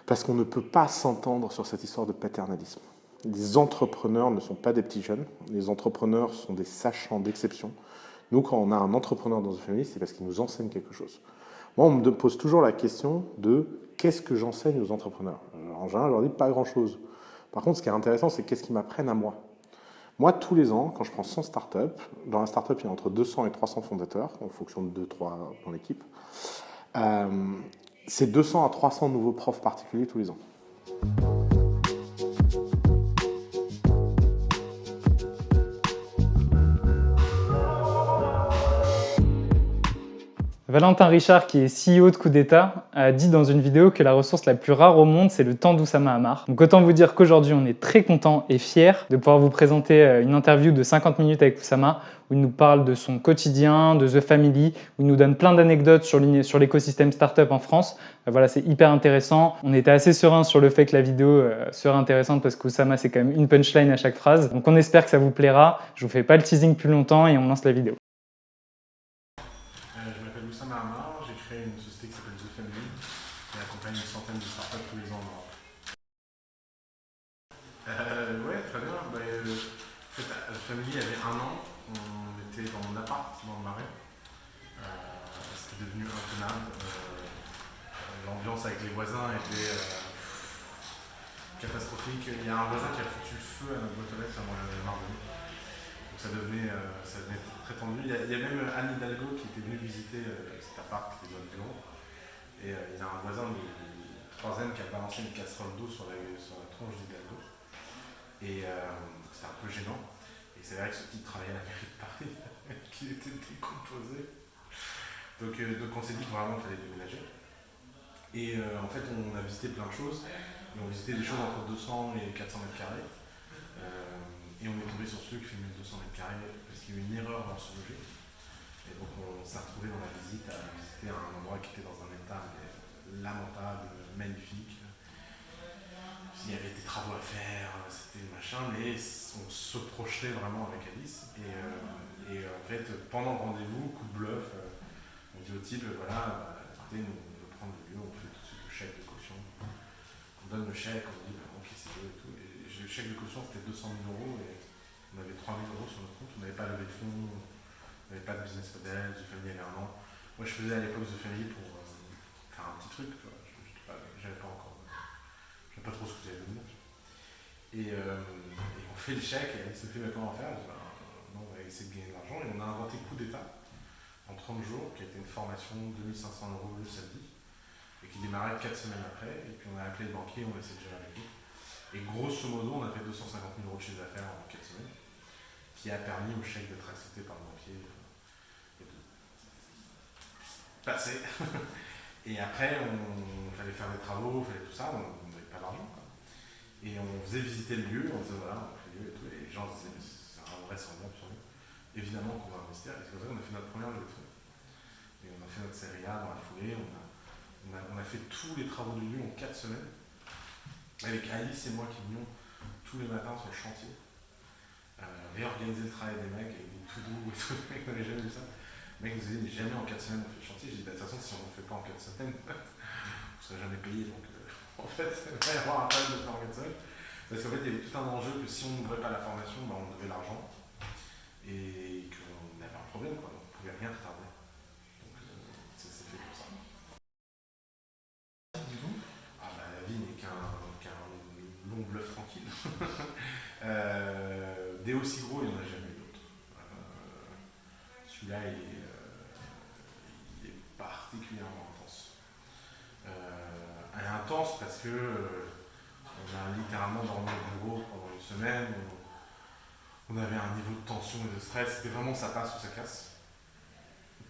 Parce qu'on ne peut pas s'entendre sur cette histoire de paternalisme. Les entrepreneurs ne sont pas des petits jeunes, les entrepreneurs sont des sachants d'exception. Nous, quand on a un entrepreneur dans une famille, c'est parce qu'il nous enseigne quelque chose. Moi, on me pose toujours la question de qu'est-ce que j'enseigne aux entrepreneurs. En général, je leur dis pas grand-chose. Par contre, ce qui est intéressant, c'est qu'est-ce qu'ils m'apprennent à moi. Moi, tous les ans, quand je prends 100 startups, dans la startup, il y a entre 200 et 300 fondateurs, en fonction de 2-3 dans l'équipe. C'est 200 à 300 nouveaux profs particuliers tous les ans. Valentin Richard, qui est CEO de Coup d'État, a dit dans une vidéo que la ressource la plus rare au monde, c'est le temps d'Oussama Hamar. Donc autant vous dire qu'aujourd'hui, on est très content et fier de pouvoir vous présenter une interview de 50 minutes avec Oussama, où il nous parle de son quotidien, de The Family, où il nous donne plein d'anecdotes sur l'écosystème startup en France. Voilà, c'est hyper intéressant. On était assez serein sur le fait que la vidéo serait intéressante parce qu'Oussama, c'est quand même une punchline à chaque phrase. Donc on espère que ça vous plaira. Je vous fais pas le teasing plus longtemps et on lance la vidéo. Je m'appelle Oussama Hamar, j'ai créé une société qui s'appelle The Family et accompagne une centaine de startups tous les ans en Europe. Ouais, très bien. En fait, The Family avait 1 an, on était dans mon appart dans le Marais. C'était devenu intenable. L'ambiance avec les voisins était catastrophique. Il y a un voisin qui a foutu le feu à notre boîte aux lettres, moi j'en avais marre de lui. Donc ça devenait très tendu. Il y a même Anne Hidalgo qui était venue visiter cet appart qui était dans le bureau. Et il y a un voisin du troisième qui a balancé une casserole d'eau sur la tronche d'Hidalgo. Et c'était un peu gênant. Et c'est vrai que ce type travaillait à la mairie de Paris, qui était décomposé. Donc on s'est dit que vraiment il fallait déménager. Et en fait, on a visité plein de choses. Et on visitait des choses entre 200 et 400 mètres carrés. Et on est tombé sur celui qui fait 1200 mètres carrés parce qu'il y a eu une erreur dans son loger. Et donc on s'est retrouvé dans la visite à visiter un endroit qui était dans un état lamentable, magnifique. Il y avait des travaux à faire, c'était machin, mais on se projetait vraiment avec Alice. Et en fait, pendant le rendez-vous, coup de bluff, on dit au type, voilà, écoutez, nous on veut prendre le lieu, on fait tout de suite le chèque de caution. On donne le chèque, on dit, ok, c'est beau et tout. Et le chèque de caution, c'était 200 000 euros et on avait 3 000 euros sur notre compte, on n'avait pas levé de fonds, on n'avait pas de business model, The Family avait 1 an. Moi, je faisais à l'époque The Family pour faire un petit truc, tu vois. J'avais pas encore. Je ne sais pas trop ce que vous avez donné. Et on fait le chèque et elle se fait comment faire. Je dis, non, on va essayer de gagner de l'argent. Et on a inventé Coup d'État en 30 jours, qui a été une formation de 2500 euros le samedi, et qui démarrait 4 semaines après. Et puis on a appelé le banquier, on a essayé de gérer avec lui. Et grosso modo, on a fait 250 000 euros de chiffre d'affaires en 4 semaines, qui a permis au chèque d'être accepté par le banquier et de passer. Et après, il fallait faire des travaux, il fallait tout ça, on n'avait pas d'argent. Et on faisait visiter le lieu, on disait voilà, on fait le lieu et tout, et les gens disaient c'est un vrai semblable sur nous. Évidemment qu'on va investir, et c'est comme ça qu'on a fait notre première levée de fonds. Et on a fait notre série A dans la foulée, on a fait tous les travaux du lieu en 4 semaines. Avec Alice et moi qui venions tous les matins sur le chantier, réorganiser le travail des mecs avec des to-do et tout, les mecs n'avaient jamais vu ça. Le mec nous disait, mais jamais en 4 semaines on fait le chantier. J'ai dit, de toute façon, si on ne le fait pas en 4 semaines, vous ne serez jamais payé. Donc, en fait, il va y avoir un problème de faire en 4 semaines. Parce qu'en fait, il y avait tout un enjeu que si on n'ouvrait pas la formation, on devait l'argent. Et qu'on avait un problème, quoi. Donc, on ne pouvait rien retarder. Donc, c'est fait pour ça. Du coup, la vie n'est qu'un long bluff tranquille. Des aussi gros, il n'y en a jamais eu d'autres. Celui-là, il est particulièrement intense. Elle est intense parce que on a littéralement dormi au bureau pendant une semaine. On avait un niveau de tension et de stress. C'était vraiment ça passe ou ça casse.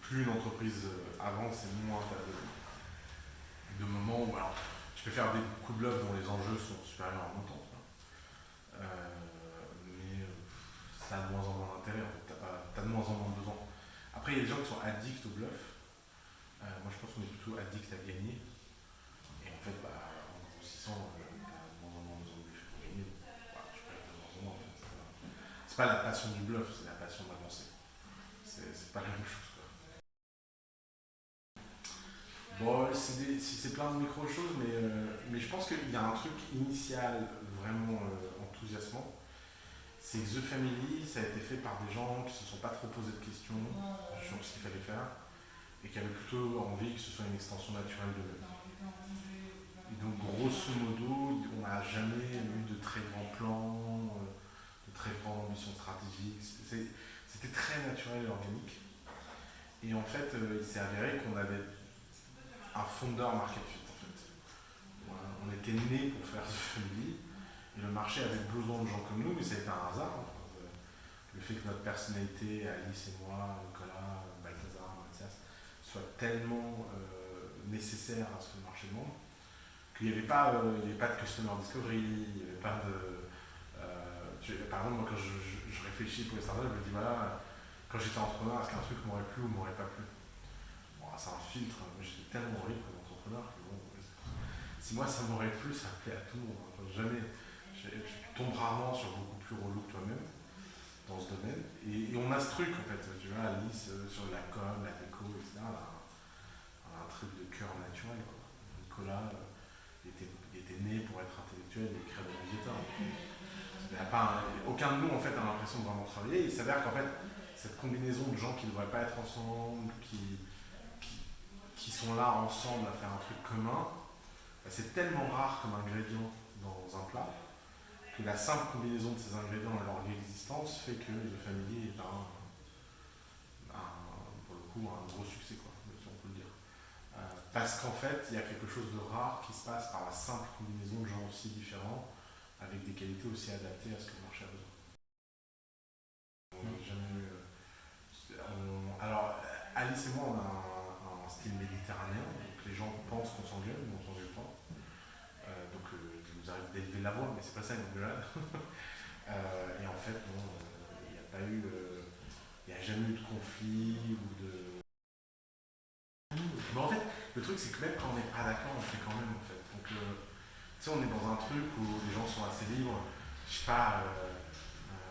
Plus une entreprise avance et moins tu as de moments où alors, tu peux faire des coups de bluff dont les enjeux sont supérieurs à mon temps. Mais ça a de moins en moins d'intérêt, en fait. T'as de moins en moins besoin. Après, il y a des gens qui sont addicts au bluff. Moi, je pense qu'on est plutôt addict à gagner. Et en fait, en grossissant, t'as de moins en moins besoin de bluff pour gagner. Tu perds de moins en moins. En fait. C'est pas la passion du bluff, c'est la passion d'avancer. C'est pas la même chose. Bon, c'est plein de micro-choses, mais je pense pense qu'il y a un truc initial vraiment enthousiasmant. C'est que The Family, ça a été fait par des gens qui ne se sont pas trop posé de questions sur ce qu'il fallait faire et qui avaient plutôt envie que ce soit une extension naturelle d'eux-mêmes. Et donc, grosso modo, on n'a jamais eu de très grands plans, de très grandes ambitions stratégiques. C'était très naturel et organique. Et en fait, il s'est avéré qu'on avait un founder market fit. En fait. On était nés pour faire The Family. Et le marché avait besoin de gens comme nous, mais ça a été un hasard. Enfin, le fait que notre personnalité, Alice et moi, Nicolas, Balthazar, Mathias, soit tellement nécessaire à ce que le marché demande, qu'il n'y avait, pas de customer discovery, il n'y avait pas de... par exemple, moi, quand je réfléchis pour les startups, je me dis, voilà, quand j'étais entrepreneur, est-ce qu'un truc m'aurait plu ou m'aurait pas plu? Bon, c'est un filtre, moi j'étais tellement horrible comme entrepreneur que bon, si moi ça m'aurait plu, ça plaît à tout le monde. Enfin, jamais... Tu tombes rarement sur beaucoup plus relou que toi-même dans ce domaine. Et on a ce truc en fait, tu vois, Alice, sur la com, la déco, etc. On a un truc de cœur naturel. Quoi. Nicolas, il était né pour être intellectuel et écrire des newsletters. Aucun de nous en fait a l'impression de vraiment travailler. Il s'avère qu'en fait, cette combinaison de gens qui ne devraient pas être ensemble, qui sont là ensemble à faire un truc commun, c'est tellement rare comme ingrédient dans un plat que la simple combinaison de ces ingrédients et leur existence fait que The Family est pour le coup un gros succès, quoi, si on peut le dire. Parce qu'en fait, il y a quelque chose de rare qui se passe par la simple combinaison de gens aussi différents avec des qualités aussi adaptées à ce que le marché a besoin. Alors, Alice et moi, on a un style méditerranéen, donc les gens pensent qu'on s'engueule, mais on s'engueule pas. Donc, il nous arrive d'élever la voix, mais c'est pas ça une engueulade. Et en fait, non, il n'y a pas eu, il n'y a jamais eu de conflit ou de. Mais en fait, le truc, c'est que même quand on n'est pas d'accord, on fait quand même, en fait. Donc, tu sais, on est dans un truc où les gens sont assez libres. Je sais pas,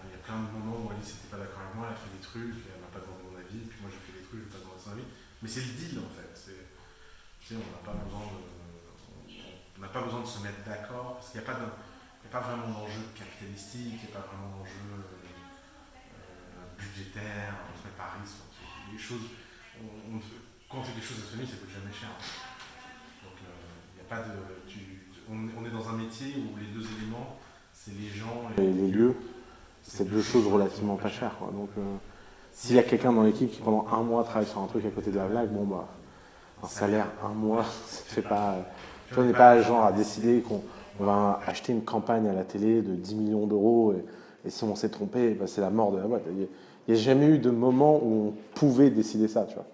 il y a plein de moments où Alice n'était pas d'accord avec moi, elle a fait des trucs, elle m'a pas demandé mon avis, puis moi j'ai fait des trucs, je lui ai pas demandé son avis. Mais c'est le deal, en fait. Tu sais, on n'a pas besoin de se mettre d'accord, parce qu'il n'y a pas vraiment d'enjeu capitalistique, il n'y a pas vraiment d'enjeu budgétaire, on ne se met pas à risque. Les choses, quand on fait des choses de famille, ça coûte jamais cher. Donc il n'y a pas de. On est dans un métier où les deux éléments, c'est les gens et les lieux. C'est deux choses relativement pas chères. Quoi. Donc s'il y a quelqu'un dans l'équipe qui pendant un mois travaille sur un truc à côté de la blague, bon bah un salaire un mois, ça fait pas. Tu vois, on n'est pas genre à décider qu'on va acheter une campagne à la télé de 10 millions d'euros et si on s'est trompé, bah, c'est la mort de la boîte. Il n'y a jamais eu de moment où on pouvait décider ça, tu vois.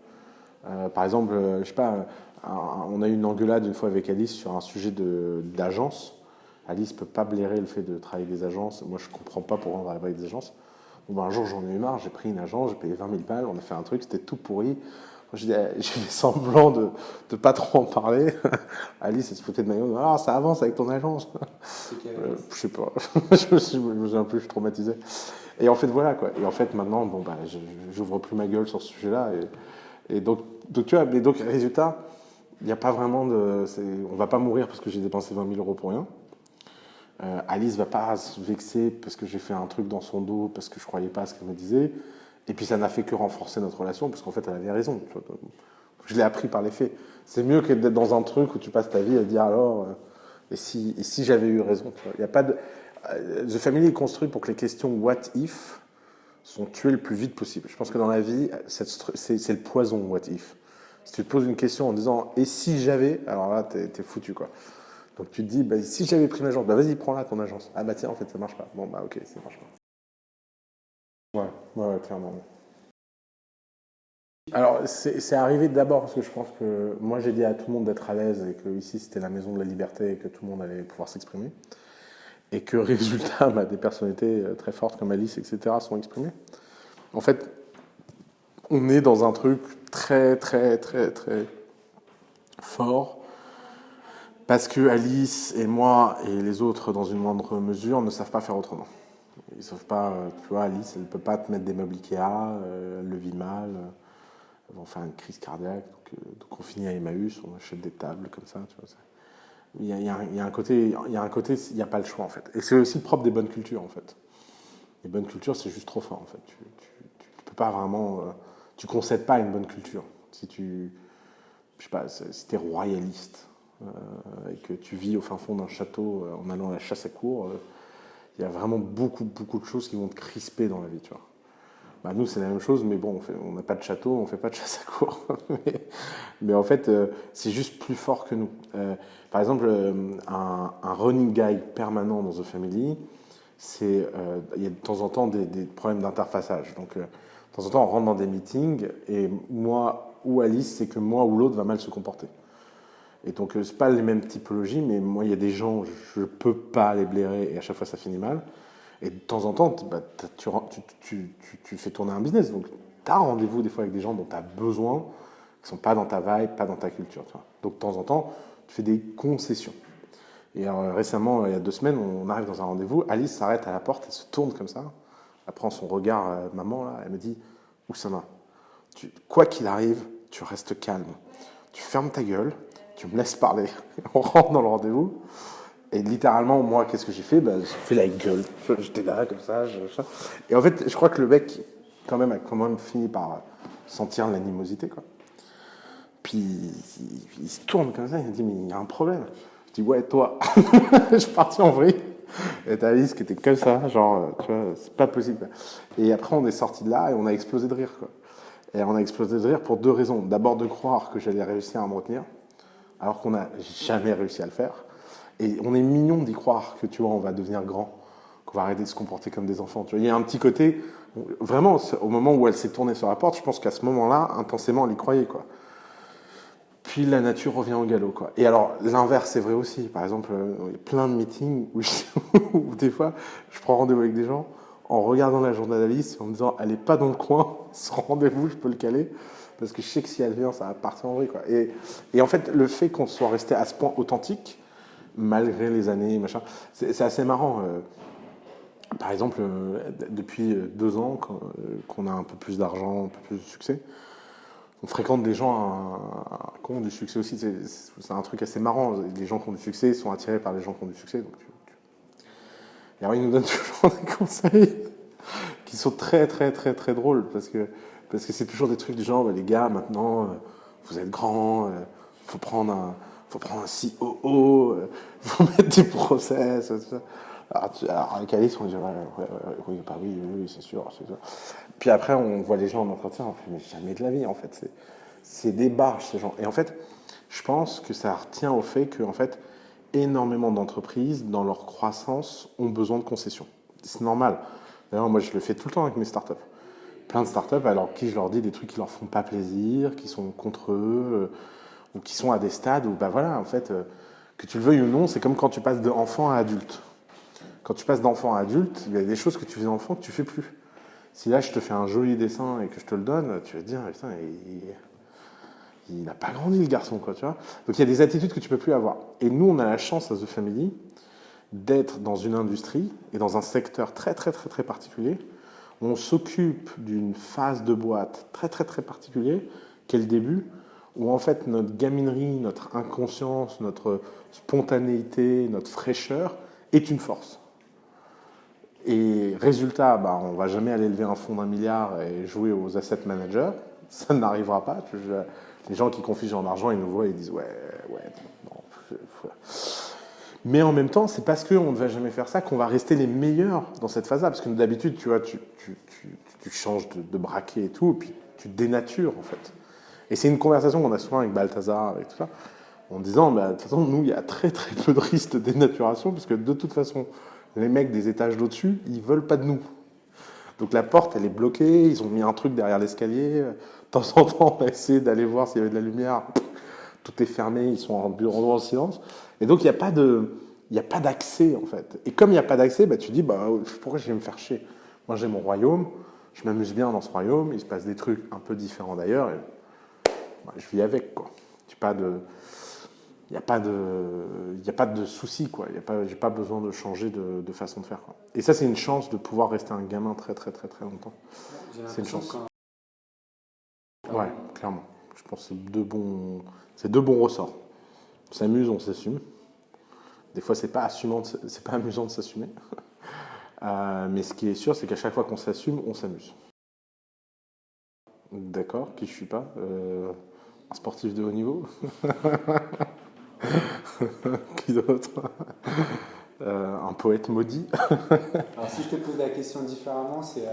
Par exemple, je sais pas, on a eu une engueulade une fois avec Alice sur un sujet d'agence. Alice ne peut pas blairer le fait de travailler avec des agences. Moi, je ne comprends pas pourquoi on travaille avec des agences. Bon, ben, un jour, j'en ai eu marre, j'ai pris une agence, j'ai payé 20 000 balles, on a fait un truc, c'était tout pourri. J'ai fait semblant de ne pas trop en parler. Alice, elle se foutait de ma gueule. Ah, ça avance avec ton agence. Je sais pas. je me souviens plus, je suis traumatisé. Et en fait, voilà quoi. Et en fait, maintenant, bon, bah, j'ouvre plus ma gueule sur ce sujet-là. Et donc, tu vois, mais donc, résultat, il n'y a pas vraiment de. On va pas mourir parce que j'ai dépensé 20 000 euros pour rien. Alice va pas se vexer parce que j'ai fait un truc dans son dos, parce que je croyais pas à ce qu'elle me disait. Et puis ça n'a fait que renforcer notre relation, parce qu'en fait, elle avait raison. Je l'ai appris par les faits. C'est mieux que d'être dans un truc où tu passes ta vie à dire alors, et si j'avais eu raison. Il y a pas de. The Family est construit pour que les questions what if sont tuées le plus vite possible. Je pense que dans la vie, c'est le poison what if. Si tu te poses une question en disant et si j'avais, alors là, t'es foutu quoi. Donc tu te dis, bah, si j'avais pris une agence, bah vas-y, prends-la ton agence. Ah bah tiens, en fait, ça marche pas. Bon bah ok, ça marche pas. Ouais, clairement. Alors c'est arrivé d'abord parce que je pense que moi j'ai dit à tout le monde d'être à l'aise et que ici c'était la maison de la liberté et que tout le monde allait pouvoir s'exprimer. Et que résultat, bah, des personnalités très fortes comme Alice, etc. sont exprimées. En fait, on est dans un truc très, très, très, très fort. Parce que Alice et moi et les autres, dans une moindre mesure, ne savent pas faire autrement. Ils ne savent pas, tu vois, Alice, elle ne peut pas te mettre des meubles Ikea, elle le vit mal, elle va faire une crise cardiaque. Donc on finit à Emmaüs, on achète des tables comme ça, tu vois. il y a un côté, il n'y a pas le choix en fait. Et c'est aussi le propre des bonnes cultures en fait. Les bonnes cultures, c'est juste trop fort en fait. Tu peux pas vraiment, tu concèdes pas à une bonne culture. Je sais pas, si t'es royaliste et que tu vis au fin fond d'un château en allant à la chasse à courre, il y a vraiment beaucoup de choses qui vont te crisper dans la vie, tu vois. Bah, nous, c'est la même chose, mais bon, on n'a pas de château, on fait pas de chasse à courre. mais en fait, c'est juste plus fort que nous. Par exemple, un running guy permanent dans The Family, il y a de temps en temps des problèmes d'interfaçage. Donc, de temps en temps, on rentre dans des meetings et moi ou Alice, c'est que moi ou l'autre va mal se comporter. Et donc, c'est pas les mêmes typologies, mais moi, il y a des gens, je peux pas les blairer et à chaque fois, ça finit mal. Et de temps en temps, bah, tu fais tourner un business. Donc, tu as rendez-vous des fois avec des gens dont tu as besoin, qui ne sont pas dans ta vibe, pas dans ta culture. Tu vois. Donc, de temps en temps, tu fais des concessions. Et alors, récemment, il y a 2 semaines, on arrive dans un rendez-vous. Alice s'arrête à la porte, elle se tourne comme ça. Elle prend son regard, maman, là, elle me dit Oussama, quoi qu'il arrive, tu restes calme. Tu fermes ta gueule, tu me laisses parler. On rentre dans le rendez-vous. Et littéralement, moi, qu'est-ce que j'ai fait? J'ai fait la gueule. J'étais là, comme ça. Et en fait, je crois que le mec, quand même, a quand même fini par sentir l'animosité, quoi. Puis, il se tourne comme ça, il me dit, mais il y a un problème. Je dis, ouais, toi. Je suis parti en vrille. Et t'as Alice qui était comme ça, genre, tu vois, c'est pas possible, quoi. Et après, on est sorti de là et on a explosé de rire, quoi. Et on a explosé de rire pour 2 raisons. D'abord, de croire que j'allais réussir à me retenir, alors qu'on n'a jamais réussi à le faire. Et on est mignon d'y croire que, tu vois, on va devenir grand, qu'on va arrêter de se comporter comme des enfants. Tu vois, il y a un petit côté, vraiment, au moment où elle s'est tournée sur la porte, je pense qu'à ce moment-là, intensément, elle y croyait, quoi. Puis la nature revient au galop, quoi. Et alors, l'inverse, c'est vrai aussi. Par exemple, il y a plein de meetings où des fois, je prends rendez-vous avec des gens en regardant la journée d'Alice et en me disant, elle n'est pas dans le coin, ce rendez-vous, je peux le caler. Parce que je sais que si elle vient, ça va partir en vrille, quoi. Et en fait, le fait qu'on soit resté à ce point authentique, malgré les années, machin. C'est assez marrant. Par exemple, depuis 2 ans, qu'on a un peu plus d'argent, un peu plus de succès, on fréquente des gens qui ont du succès aussi. C'est un truc assez marrant. Les gens qui ont du succès sont attirés par les gens qui ont du succès. Donc et alors, ils nous donnent toujours des conseils qui sont très, très, très, très drôles parce que c'est toujours des trucs du genre, les gars, maintenant, vous êtes grands, faut prendre un COO, faut mettre des process. Tout ça. Alors avec Alice, on dit oui, bah oui, c'est sûr. Puis après, on voit les gens en entretien, on fait mais jamais de la vie, en fait. C'est des barges, ces gens. Et en fait, je pense que ça retient au fait que, en fait, énormément d'entreprises, dans leur croissance, ont besoin de concessions. C'est normal. D'ailleurs, moi, je le fais tout le temps avec mes startups. Plein de startups, alors qui je leur dis des trucs qui leur font pas plaisir, qui sont contre eux, ou qui sont à des stades où, bah voilà, en fait, que tu le veuilles ou non, c'est comme quand tu passes d'enfant à adulte. Quand tu passes d'enfant à adulte, il y a des choses que tu faisais enfant que tu fais plus. Si là, je te fais un joli dessin et que je te le donne, tu vas te dire, putain, il n'a pas grandi le garçon, quoi, tu vois. Donc il y a des attitudes que tu peux plus avoir. Et nous, on a la chance à The Family d'être dans une industrie et dans un secteur très, très, très, très particulier où on s'occupe d'une phase de boîte très, très, très particulier, qui est le début, où en fait notre gaminerie, notre inconscience, notre spontanéité, notre fraîcheur est une force. Et résultat, bah, on ne va jamais aller lever un fonds d'1 milliard et jouer aux asset managers. Ça n'arrivera pas. Les gens qui confient en argent, ils nous voient et ils disent ouais, non. Mais en même temps, c'est parce qu'on ne va jamais faire ça qu'on va rester les meilleurs dans cette phase-là. Parce que d'habitude, tu vois, tu changes de braquet et tout, et puis tu dénatures en fait. Et c'est une conversation qu'on a souvent avec Balthazar, et tout ça, en disant, bah, de toute façon, nous, il y a très très peu de risques de dénaturation, parce que de toute façon, les mecs des étages d'au-dessus, ils veulent pas de nous. Donc la porte, elle est bloquée, ils ont mis un truc derrière l'escalier. De temps en temps, on a essayé d'aller voir s'il y avait de la lumière. Tout est fermé, ils sont en bureau dans le silence. Et donc, il n'y a pas d'accès, en fait. Et comme il n'y a pas d'accès, bah, tu dis, bah, pourquoi je vais me faire chier? Moi, j'ai mon royaume, je m'amuse bien dans ce royaume, il se passe des trucs un peu différents d'ailleurs, et bah, je vis avec, quoi. Il n'y a pas de souci, quoi. J'ai pas besoin de changer de façon de faire, quoi. Et ça, c'est une chance de pouvoir rester un gamin très, très, très, très longtemps. C'est une chance. Ouais, clairement. Je pense que c'est 2 bons ressorts. On s'amuse, on s'assume. Des fois, c'est pas amusant de s'assumer. Mais ce qui est sûr, c'est qu'à chaque fois qu'on s'assume, on s'amuse. D'accord, qui je suis pas un sportif de haut niveau. Qui d'autre un poète maudit. Alors si je te pose la question différemment, c'est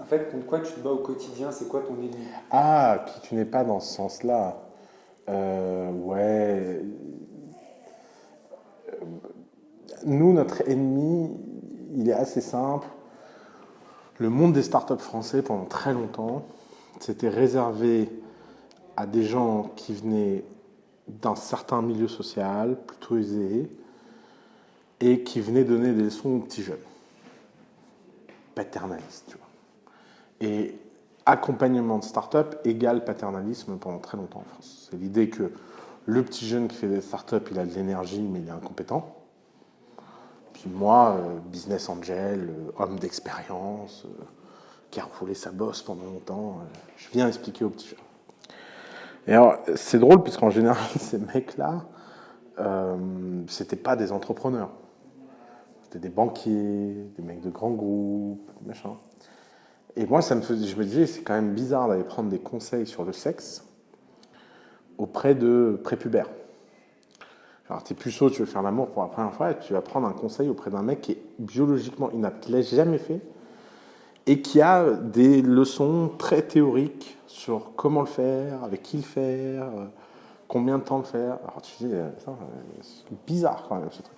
en fait contre quoi tu te bats au quotidien, c'est quoi ton ennemi? Ah, qui tu n'es pas dans ce sens-là. Ouais. Nous, notre ennemi, il est assez simple. Le monde des startups français, pendant très longtemps, c'était réservé à des gens qui venaient d'un certain milieu social, plutôt aisé, et qui venaient donner des leçons aux petits jeunes. Paternaliste, tu vois. Et accompagnement de start-up égale paternalisme pendant très longtemps en France. C'est l'idée que le petit jeune qui fait des start-up, il a de l'énergie, mais il est incompétent. Puis moi, business angel, homme d'expérience, qui a roulé sa bosse pendant longtemps, je viens expliquer aux petits jeunes. Et alors, c'est drôle, puisqu'en général, ces mecs-là, c'était pas des entrepreneurs. C'était des banquiers, des mecs de grands groupes, machin. Et moi, je me disais, c'est quand même bizarre d'aller prendre des conseils sur le sexe auprès de prépubères. Alors, t'es puceau, tu veux faire l'amour pour la première fois, et tu vas prendre un conseil auprès d'un mec qui est biologiquement inapte, qui l'a jamais fait, et qui a des leçons très théoriques sur comment le faire, avec qui le faire, combien de temps le faire. Alors tu te dis, c'est bizarre quand même ce truc.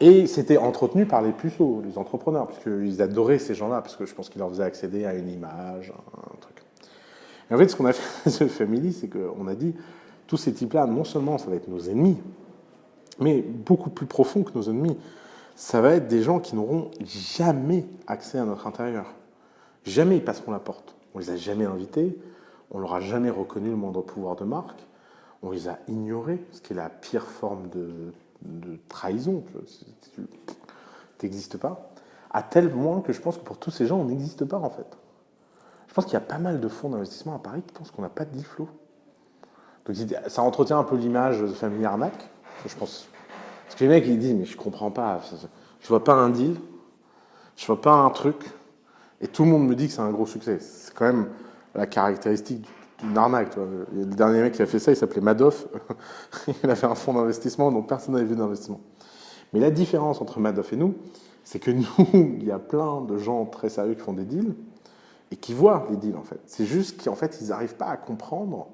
Et c'était entretenu par les puceaux, les entrepreneurs, parce qu'ils adoraient ces gens-là, parce que je pense qu'ils leur faisaient accéder à une image, un truc. Et en fait, ce qu'on a fait avec The Family, c'est qu'on a dit, tous ces types-là, non seulement ça va être nos ennemis, mais beaucoup plus profond que nos ennemis, ça va être des gens qui n'auront jamais accès à notre intérieur. Jamais ils passeront la porte. On les a jamais invités, on leur a jamais reconnu le moindre pouvoir de marque, on les a ignorés, ce qui est la pire forme de trahison. Tu n'existes pas. À tel point que je pense que pour tous ces gens, on n'existe pas en fait. Je pense qu'il y a pas mal de fonds d'investissement à Paris qui pensent qu'on n'a pas de deal flow. Donc ça entretient un peu l'image de famille arnaque. Je pense. Parce que les mecs ils disent mais je comprends pas, je vois pas un deal, je vois pas un truc, et tout le monde me dit que c'est un gros succès. C'est quand même la caractéristique d'une arnaque. Tu vois. Le dernier mec qui a fait ça, il s'appelait Madoff. Il avait un fonds d'investissement dont personne n'avait vu d'investissement. Mais la différence entre Madoff et nous, c'est que nous, il y a plein de gens très sérieux qui font des deals et qui voient les deals en fait. C'est juste qu'en fait, ils n'arrivent pas à comprendre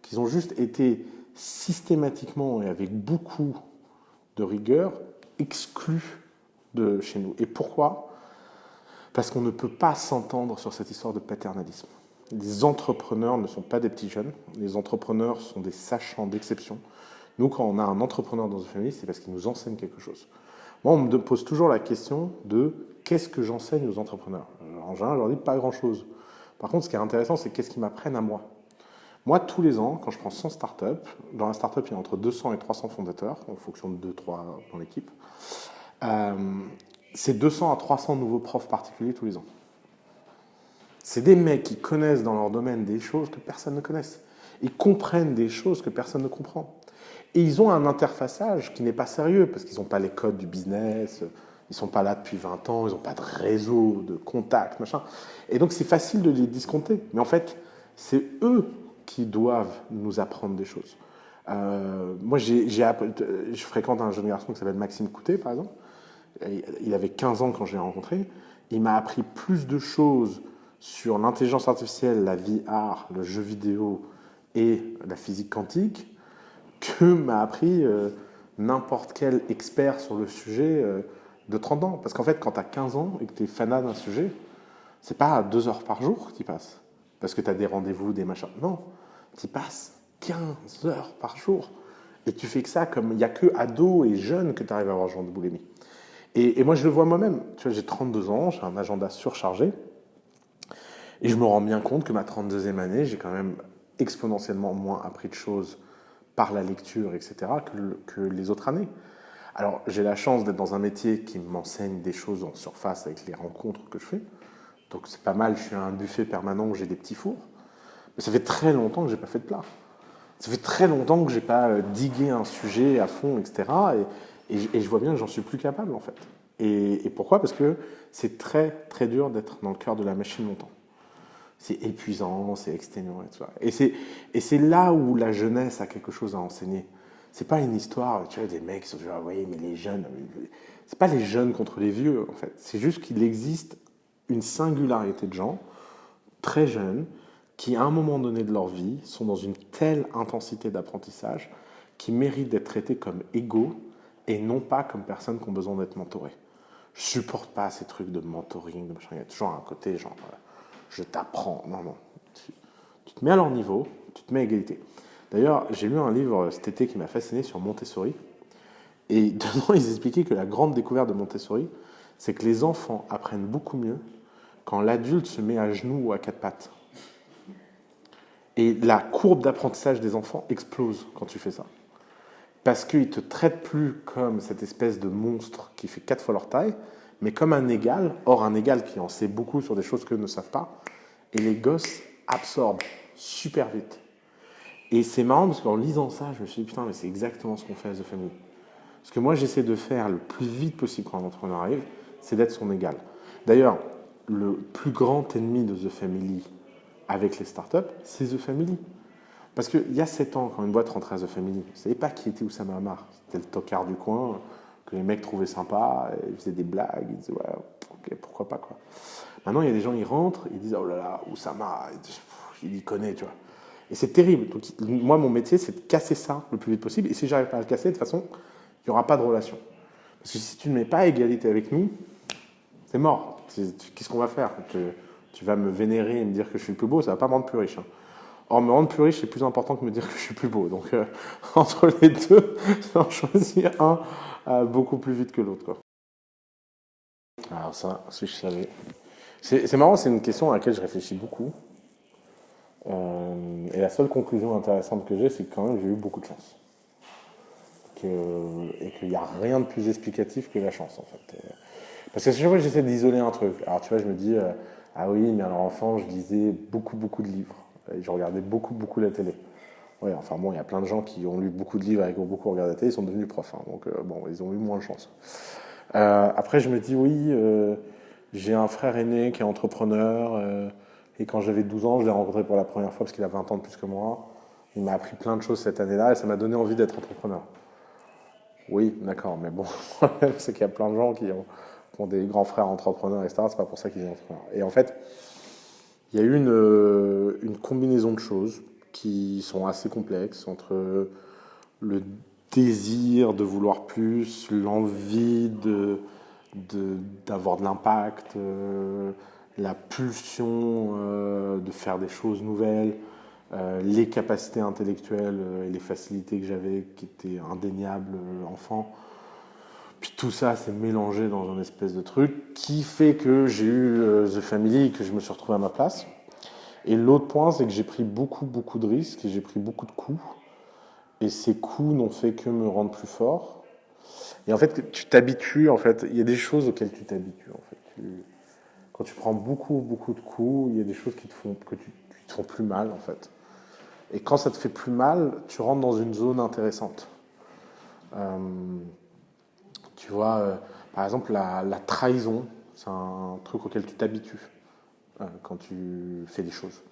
qu'ils ont juste été systématiquement et avec beaucoup de rigueur exclus de chez nous. Et pourquoi ? Parce qu'on ne peut pas s'entendre sur cette histoire de paternalisme. Les entrepreneurs ne sont pas des petits jeunes, les entrepreneurs sont des sachants d'exception. Nous, quand on a un entrepreneur dans une famille, c'est parce qu'il nous enseigne quelque chose. Moi, on me pose toujours la question de qu'est-ce que j'enseigne aux entrepreneurs ? En général, je leur dis pas grand-chose. Par contre, ce qui est intéressant, c'est qu'est-ce qu'ils m'apprennent à moi. Moi, tous les ans, quand je prends 100 startups, dans la startup, il y a entre 200 et 300 fondateurs, en fonction de 2-3 dans l'équipe. C'est 200 à 300 nouveaux profs particuliers tous les ans. C'est des mecs qui connaissent dans leur domaine des choses que personne ne connaisse. Ils comprennent des choses que personne ne comprend. Et ils ont un interfaçage qui n'est pas sérieux, parce qu'ils n'ont pas les codes du business, ils ne sont pas là depuis 20 ans, ils n'ont pas de réseau, de contacts, machin. Et donc c'est facile de les discompter. Mais en fait, c'est eux qui doivent nous apprendre des choses. Moi, je fréquente un jeune garçon qui s'appelle Maxime Coutet, par exemple. Il avait 15 ans quand je l'ai rencontré. Il m'a appris plus de choses sur l'intelligence artificielle, la VR, le jeu vidéo et la physique quantique que m'a appris n'importe quel expert sur le sujet de 30 ans. Parce qu'en fait, quand tu as 15 ans et que tu es fanat d'un sujet, c'est pas 2 heures par jour que tu y passes. Parce que tu as des rendez-vous, des machins. Non, tu y passes 15 heures par jour. Et tu fais que ça comme il n'y a que ados et jeunes que tu arrives à avoir ce genre de boulimie. Et moi, je le vois moi-même. Tu vois, j'ai 32 ans, j'ai un agenda surchargé. Et je me rends bien compte que ma 32e année, j'ai quand même exponentiellement moins appris de choses par la lecture, etc., que les autres années. Alors, j'ai la chance d'être dans un métier qui m'enseigne des choses en surface avec les rencontres que je fais. Donc, c'est pas mal, je suis à un buffet permanent où j'ai des petits fours. Mais ça fait très longtemps que j'ai pas fait de plat. Ça fait très longtemps que j'ai pas digué un sujet à fond, etc. Et je vois bien que j'en suis plus capable, en fait. Et pourquoi? Parce que c'est très, très dur d'être dans le cœur de la machine longtemps. C'est épuisant, c'est exténuant et tout ça. Et c'est là où la jeunesse a quelque chose à enseigner. C'est pas une histoire, tu vois, des mecs qui sont genre, oui, mais les jeunes. C'est pas les jeunes contre les vieux, en fait. C'est juste qu'il existe une singularité de gens, très jeunes, qui, à un moment donné de leur vie, sont dans une telle intensité d'apprentissage qui méritent d'être traités comme égaux et non pas comme personnes qui ont besoin d'être mentorées. Je supporte pas ces trucs de mentoring, de machin. Il y a toujours un côté genre, je t'apprends. Non, non. Tu te mets à leur niveau, tu te mets à égalité. D'ailleurs, j'ai lu un livre cet été qui m'a fasciné sur Montessori. Et dedans, ils expliquaient que la grande découverte de Montessori, c'est que les enfants apprennent beaucoup mieux quand l'adulte se met à genoux ou à quatre pattes. Et la courbe d'apprentissage des enfants explose quand tu fais ça. Parce qu'ils ne te traitent plus comme cette espèce de monstre qui fait 4 fois leur taille, mais comme un égal, or un égal qui en sait beaucoup sur des choses qu'eux ne savent pas. Et les gosses absorbent super vite. Et c'est marrant parce qu'en lisant ça, je me suis dit, putain, mais c'est exactement ce qu'on fait à The Family. Ce que moi, j'essaie de faire le plus vite possible quand un entrepreneur arrive, c'est d'être son égal. D'ailleurs, le plus grand ennemi de The Family avec les startups, c'est The Family. Parce qu'il y a 7 ans, quand une boîte rentrait à The Family, vous ne savez pas qui était Oussama Ammar. C'était le tocard du coin, que les mecs trouvaient sympa, ils faisaient des blagues, ils disaient, ouais, ok, pourquoi pas, quoi. Maintenant, il y a des gens, ils rentrent, ils disent, oh là là, Oussama, il y connaît, tu vois. Et c'est terrible. Donc, moi, mon métier, c'est de casser ça le plus vite possible. Et si j'arrive pas à le casser, de toute façon, il n'y aura pas de relation. Parce que si tu ne mets pas à égalité avec nous, c'est mort. Qu'est-ce qu'on va faire? Tu vas me vénérer et me dire que je suis le plus beau, ça ne va pas me rendre plus riche. Hein. Or, me rendre plus riche, c'est plus important que me dire que je suis plus beau. Donc, entre les deux, j'en choisis un beaucoup plus vite que l'autre, quoi. Alors ça, si je savais. C'est marrant, c'est une question à laquelle je réfléchis beaucoup. Et la seule conclusion intéressante que j'ai, c'est que quand même, j'ai eu beaucoup de chance. Et qu'il n'y a rien de plus explicatif que la chance, en fait. Parce que chaque fois, j'essaie d'isoler un truc. Alors, tu vois, je me dis, ah oui, mais alors enfant, je lisais beaucoup, beaucoup de livres. Et je regardais beaucoup, beaucoup la télé. Ouais, enfin bon, il y a plein de gens qui ont lu beaucoup de livres et qui ont beaucoup regardé la télé, ils sont devenus profs. Hein, donc, bon, ils ont eu moins de chance. Après, je me dis, oui, j'ai un frère aîné qui est entrepreneur. Et quand j'avais 12 ans, je l'ai rencontré pour la première fois parce qu'il a 20 ans de plus que moi. Il m'a appris plein de choses cette année-là et ça m'a donné envie d'être entrepreneur. Oui, d'accord, mais bon, le problème, c'est qu'il y a plein de gens qui ont des grands frères entrepreneurs, etc. C'est pas pour ça qu'ils sont entrepreneurs. Et en fait, il y a eu une combinaison de choses qui sont assez complexes entre le désir de vouloir plus, l'envie d'avoir de l'impact, la pulsion de faire des choses nouvelles, les capacités intellectuelles et les facilités que j'avais qui étaient indéniables enfant. Puis tout ça s'est mélangé dans un espèce de truc qui fait que j'ai eu The Family et que je me suis retrouvé à ma place. Et l'autre point, c'est que j'ai pris beaucoup, beaucoup de risques et j'ai pris beaucoup de coups. Et ces coups n'ont fait que me rendre plus fort. Et en fait, tu t'habitues, en fait, il y a des choses auxquelles tu t'habitues, en fait. Quand tu prends beaucoup, beaucoup de coups, il y a des choses qui te font plus mal, en fait. Et quand ça te fait plus mal, tu rentres dans une zone intéressante. Tu vois, par exemple, la trahison, c'est un truc auquel tu t'habitues quand tu fais des choses.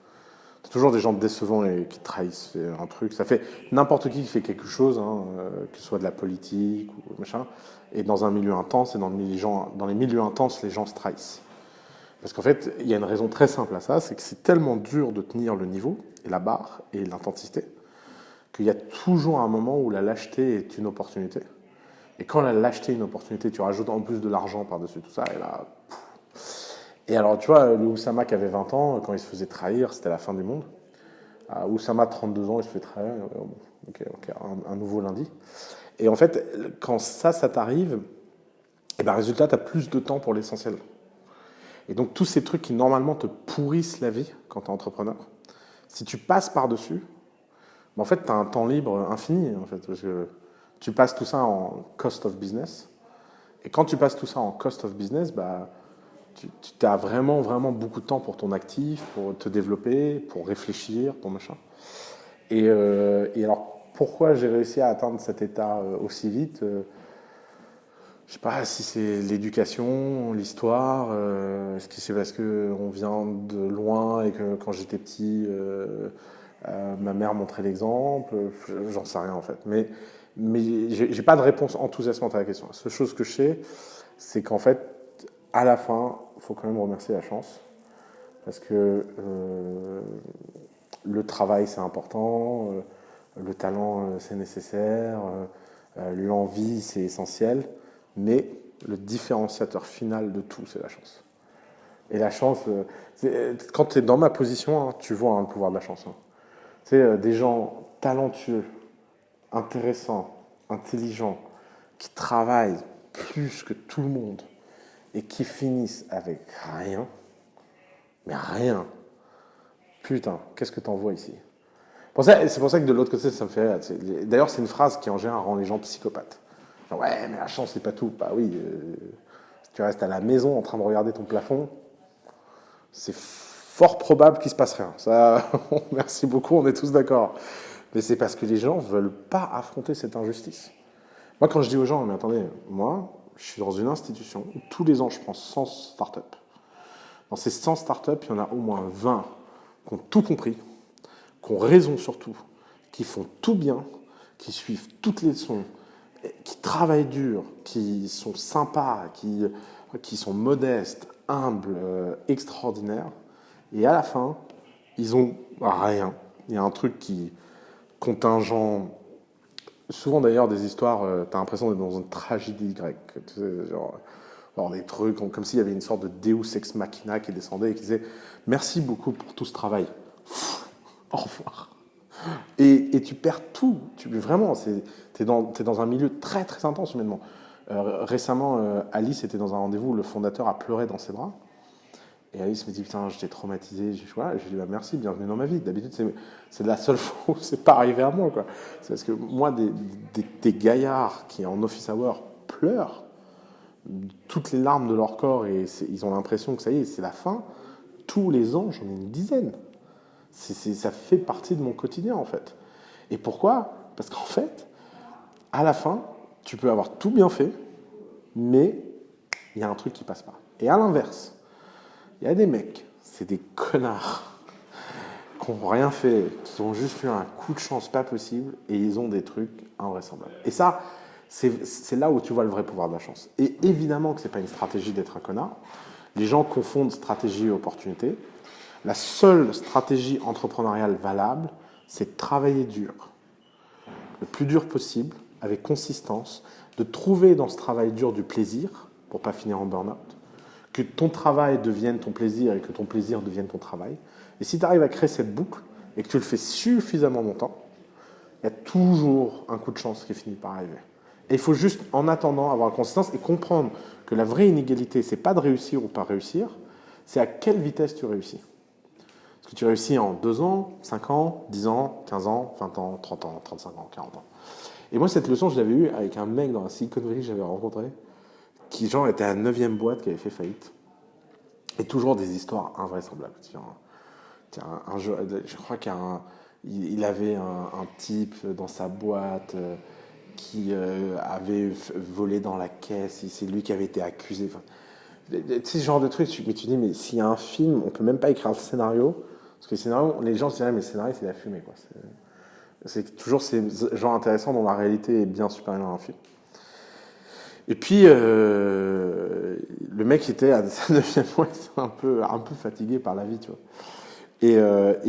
Tu as toujours des gens décevants et qui trahissent. C'est un truc, ça fait n'importe qui fait quelque chose, hein, que ce soit de la politique ou machin. Et dans un milieu intense, et dans les milieux intenses, les gens se trahissent. Parce qu'en fait, il y a une raison très simple à ça, c'est que c'est tellement dur de tenir le niveau, et la barre, et l'intensité, qu'il y a toujours un moment où la lâcheté est une opportunité. Et quand la lâcheté est une opportunité, tu rajoutes en plus de l'argent par-dessus tout ça, et là... Et alors, tu vois, le Oussama qui avait 20 ans, quand il se faisait trahir, c'était la fin du monde. Oussama, 32 ans, il se fait trahir, ok, un nouveau lundi. Et en fait, quand ça t'arrive, et ben, résultat, tu as plus de temps pour l'essentiel. Et donc, tous ces trucs qui, normalement, te pourrissent la vie quand tu es entrepreneur, si tu passes par-dessus, ben, en fait, tu as un temps libre infini, en fait, parce que tu passes tout ça en cost of business. Et quand tu passes tout ça en cost of business, bah, tu as vraiment, vraiment beaucoup de temps pour ton actif, pour te développer, pour réfléchir, pour machin. Et alors, pourquoi j'ai réussi à atteindre cet état aussi vite Je sais pas si c'est l'éducation, l'histoire, est-ce que c'est parce qu'on vient de loin et que quand j'étais petit, ma mère montrait l'exemple, j'en sais rien en fait. Mais j'ai pas de réponse enthousiasmante à la question. La seule chose que je sais, c'est qu'en fait, à la fin, il faut quand même remercier la chance. Parce que le travail, c'est important, le talent, c'est nécessaire, l'envie, c'est essentiel. Mais le différenciateur final de tout, c'est la chance. Et la chance, quand tu es dans ma position, hein, tu vois le pouvoir de la chance. Hein. Tu sais, des gens talentueux, intéressants, intelligents, qui travaillent plus que tout le monde et qui finissent avec rien, mais rien. Putain, qu'est-ce que t'en vois ici? C'est pour ça que de l'autre côté, ça me fait rire. D'ailleurs, c'est une phrase qui en général rend les gens psychopathes. Genre, ouais, mais la chance, c'est pas tout. Bah oui, si tu restes à la maison en train de regarder ton plafond, c'est fort probable qu'il se passe rien. Ça, merci beaucoup, on est tous d'accord. Mais c'est parce que les gens veulent pas affronter cette injustice. Moi, quand je dis aux gens, mais attendez, moi, je suis dans une institution où tous les ans, je prends 100 startups. Dans ces 100 startups, il y en a au moins 20 qui ont tout compris, qui ont raison surtout, qui font tout bien, qui suivent toutes les leçons, qui travaillent dur, qui sont sympas, qui sont modestes, humbles, extraordinaires. Et à la fin, ils ont rien. Il y a un truc qui contingent. Souvent d'ailleurs des histoires, t'as l'impression d'être dans une tragédie grecque. Tu sais, genre des trucs comme s'il y avait une sorte de Deus ex machina qui descendait et qui disait merci beaucoup pour tout ce travail. Au revoir. Et tu perds tout. Vraiment, t'es dans un milieu très très intense humainement. Récemment, Alice était dans un rendez-vous, le fondateur a pleuré dans ses bras. Et Alice me dit putain, j'étais traumatisé. Je lui dis bah, merci, bienvenue dans ma vie. D'habitude, c'est la seule fois où c'est pas arrivé à moi, quoi. C'est parce que moi, des gaillards qui en office hour pleurent, toutes les larmes de leur corps et ils ont l'impression que ça y est, c'est la fin. Tous les ans, j'en ai une dizaine. Ça fait partie de mon quotidien en fait. Et pourquoi? Parce qu'en fait, à la fin, tu peux avoir tout bien fait, mais il y a un truc qui passe pas. Et à l'inverse, il y a des mecs, c'est des connards, qui n'ont rien fait, qui ont juste eu un coup de chance pas possible, et ils ont des trucs invraisemblables. Et ça, c'est là où tu vois le vrai pouvoir de la chance. Et évidemment que c'est pas une stratégie d'être un connard. Les gens confondent stratégie et opportunité. La seule stratégie entrepreneuriale valable, c'est de travailler dur, le plus dur possible, avec consistance, de trouver dans ce travail dur du plaisir, pour pas finir en burn-out, que ton travail devienne ton plaisir et que ton plaisir devienne ton travail. Et si tu arrives à créer cette boucle et que tu le fais suffisamment longtemps, il y a toujours un coup de chance qui finit par arriver. Et il faut juste, en attendant, avoir la consistance et comprendre que la vraie inégalité, c'est pas de réussir ou pas réussir, c'est à quelle vitesse tu réussis. Est-ce que tu réussis en 2 ans, 5 ans, 10 ans, 15 ans, 20 ans, 30 ans, 35 ans, 40 ans. Et moi, cette leçon, je l'avais eue avec un mec dans la Silicon Valley que j'avais rencontré, qui genre était à la 9e boîte qui avait fait faillite. Et toujours des histoires invraisemblables. Je crois qu'il avait un type dans sa boîte qui avait volé dans la caisse, c'est lui qui avait été accusé. Enfin, tu sais, ce genre de trucs, mais tu dis, mais s'il y a un film, on peut même pas écrire le scénario, parce que le scénario, les gens se diraient, mais le scénario, c'est la fumée, quoi. C'est toujours ces gens intéressants dont la réalité est bien supérieure à un film. Et puis, le mec était à sa 9e mois, un peu fatigué par la vie, tu vois. Et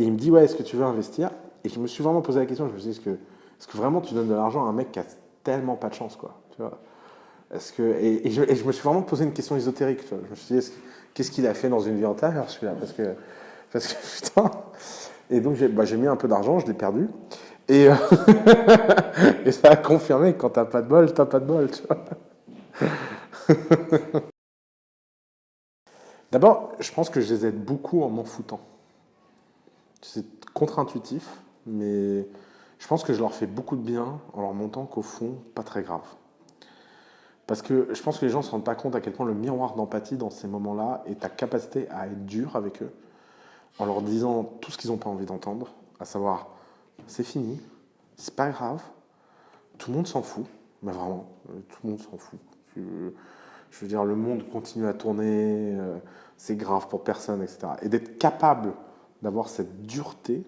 il me dit, ouais, est-ce que tu veux investir? Et je me suis vraiment posé la question, je me suis dit, est-ce que vraiment tu donnes de l'argent à un mec qui a tellement pas de chance, quoi, tu vois? Et je me suis vraiment posé une question ésotérique, tu vois. Je me suis dit, qu'est-ce qu'il a fait dans une vie antérieure, celui-là? Parce que putain. Et donc, j'ai mis un peu d'argent, je l'ai perdu. Et, et ça a confirmé que quand t'as pas de bol, t'as pas de bol, tu vois. D'abord, je pense que je les aide beaucoup en m'en foutant. C'est contre-intuitif, mais je pense que je leur fais beaucoup de bien en leur montrant qu'au fond, pas très grave. Parce que je pense que les gens ne se rendent pas compte à quel point le miroir d'empathie dans ces moments-là est ta capacité à être dur avec eux, en leur disant tout ce qu'ils n'ont pas envie d'entendre, à savoir, c'est fini, c'est pas grave, tout le monde s'en fout, mais vraiment, tout le monde s'en fout. Je veux dire, le monde continue à tourner, c'est grave pour personne, etc. Et d'être capable d'avoir cette dureté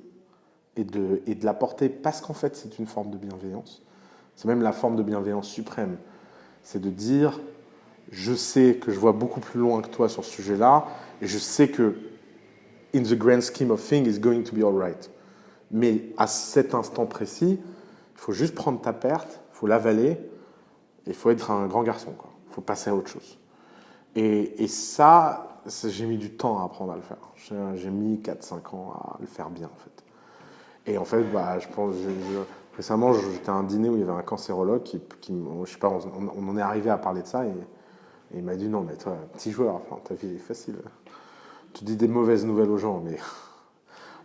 et de la porter, parce qu'en fait, c'est une forme de bienveillance. C'est même la forme de bienveillance suprême. C'est de dire, je sais que je vois beaucoup plus loin que toi sur ce sujet-là, et je sais que in the grand scheme of things, it's going to be all right. Mais à cet instant précis, il faut juste prendre ta perte, il faut l'avaler, et il faut être un grand garçon, quoi. Il faut passer à autre chose. Et ça, j'ai mis du temps à apprendre à le faire. J'ai mis 4-5 ans à le faire bien, en fait. Et en fait, je pense, récemment, j'étais à un dîner où il y avait un cancérologue qui je sais pas, on en est arrivé à parler de ça, et il m'a dit, non, mais toi, petit joueur, enfin, ta vie est facile. Tu dis des mauvaises nouvelles aux gens, mais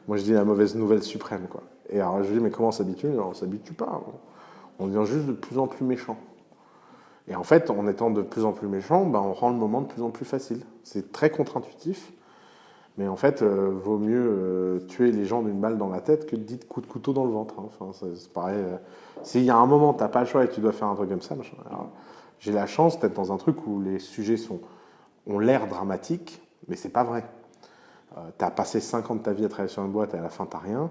moi, je dis la mauvaise nouvelle suprême, quoi. Et alors, je lui dis, mais comment on s'habitue? On ne s'habitue pas. On devient juste de plus en plus méchant. Et en fait, en étant de plus en plus méchant, on rend le moment de plus en plus facile. C'est très contre-intuitif, mais en fait, vaut mieux tuer les gens d'une balle dans la tête que de 10 coups de couteau dans le ventre. Hein. Enfin, c'est pareil. S'il y a un moment, tu n'as pas le choix et tu dois faire un truc comme ça, machin. Alors, j'ai la chance d'être dans un truc où les sujets ont l'air dramatiques, mais c'est pas vrai. Tu as passé 5 ans de ta vie à travailler sur une boîte et à la fin, tu n'as rien.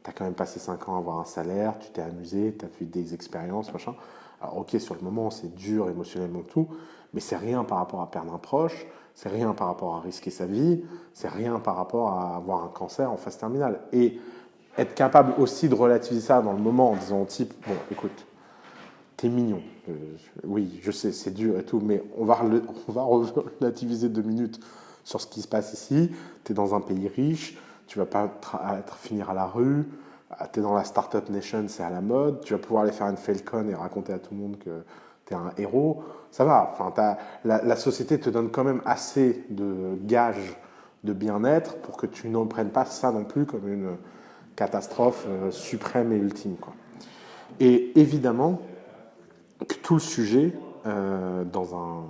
Tu as quand même passé 5 ans à avoir un salaire, tu t'es amusé, tu as fait des expériences, machin. Alors, ok, sur le moment, c'est dur émotionnellement tout, mais c'est rien par rapport à perdre un proche, c'est rien par rapport à risquer sa vie, c'est rien par rapport à avoir un cancer en phase terminale. Et être capable aussi de relativiser ça dans le moment en disant au type, bon, écoute, t'es mignon, oui, je sais, c'est dur et tout, mais on va relativiser 2 minutes sur ce qui se passe ici. T'es dans un pays riche, tu vas pas finir à la rue, t'es dans la Startup Nation, c'est à la mode, tu vas pouvoir aller faire une Falcon et raconter à tout le monde que t'es un héros. Ça va, enfin, la société te donne quand même assez de gages de bien-être pour que tu ne prennes pas ça non plus comme une catastrophe suprême et ultime, quoi. Et évidemment, que tout le sujet, dans un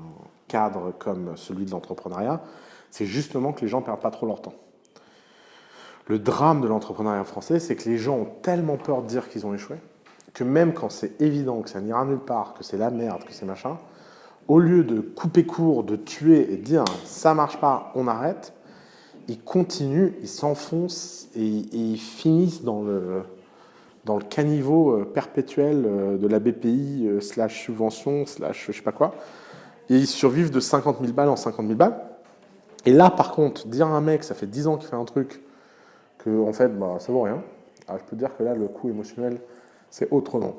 cadre comme celui de l'entrepreneuriat, c'est justement que les gens ne perdent pas trop leur temps. Le drame de l'entrepreneuriat français, c'est que les gens ont tellement peur de dire qu'ils ont échoué, que même quand c'est évident que ça n'ira nulle part, que c'est la merde, que c'est machin, au lieu de couper court, de tuer et de dire « ça marche pas, on arrête », ils continuent, ils s'enfoncent et ils finissent dans le caniveau perpétuel de la BPI /subvention / je sais pas quoi, et ils survivent de 50 000 balles en 50 000 balles. Et là, par contre, dire à un mec, ça fait 10 ans qu'il fait un truc, que en fait, ça vaut rien, alors je peux te dire que là, le coût émotionnel, c'est autrement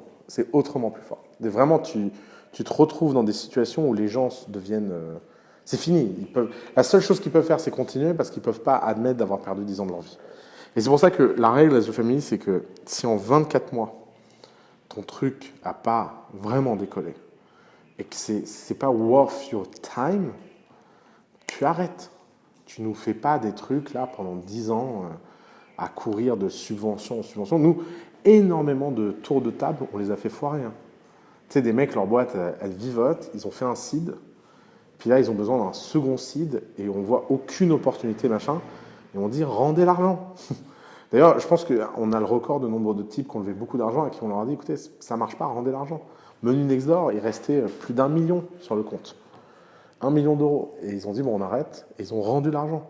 plus fort. Et vraiment, tu te retrouves dans des situations où les gens deviennent... c'est fini. La seule chose qu'ils peuvent faire, c'est continuer, parce qu'ils ne peuvent pas admettre d'avoir perdu 10 ans de leur vie. Et c'est pour ça que la règle de The Family, c'est que si en 24 mois, ton truc n'a pas vraiment décollé, et que c'est pas worth your time, tu arrêtes. Tu nous fais pas des trucs là pendant 10 ans à courir de subvention en subvention. Nous, énormément de tours de table, on les a fait foirer. Hein. Tu sais, des mecs, leur boîte, elle vivote, ils ont fait un seed, puis là, ils ont besoin d'un second seed, et on voit aucune opportunité, machin, et on dit, rendez l'argent. D'ailleurs, je pense qu'on a le record de nombre de types qui ont levé beaucoup d'argent et qui on leur a dit, écoutez, ça marche pas, rendez l'argent. Menu Nextdoor, il restait plus d'1 million sur le compte. 1 million d'euros. Et ils ont dit, bon, on arrête. Et ils ont rendu l'argent.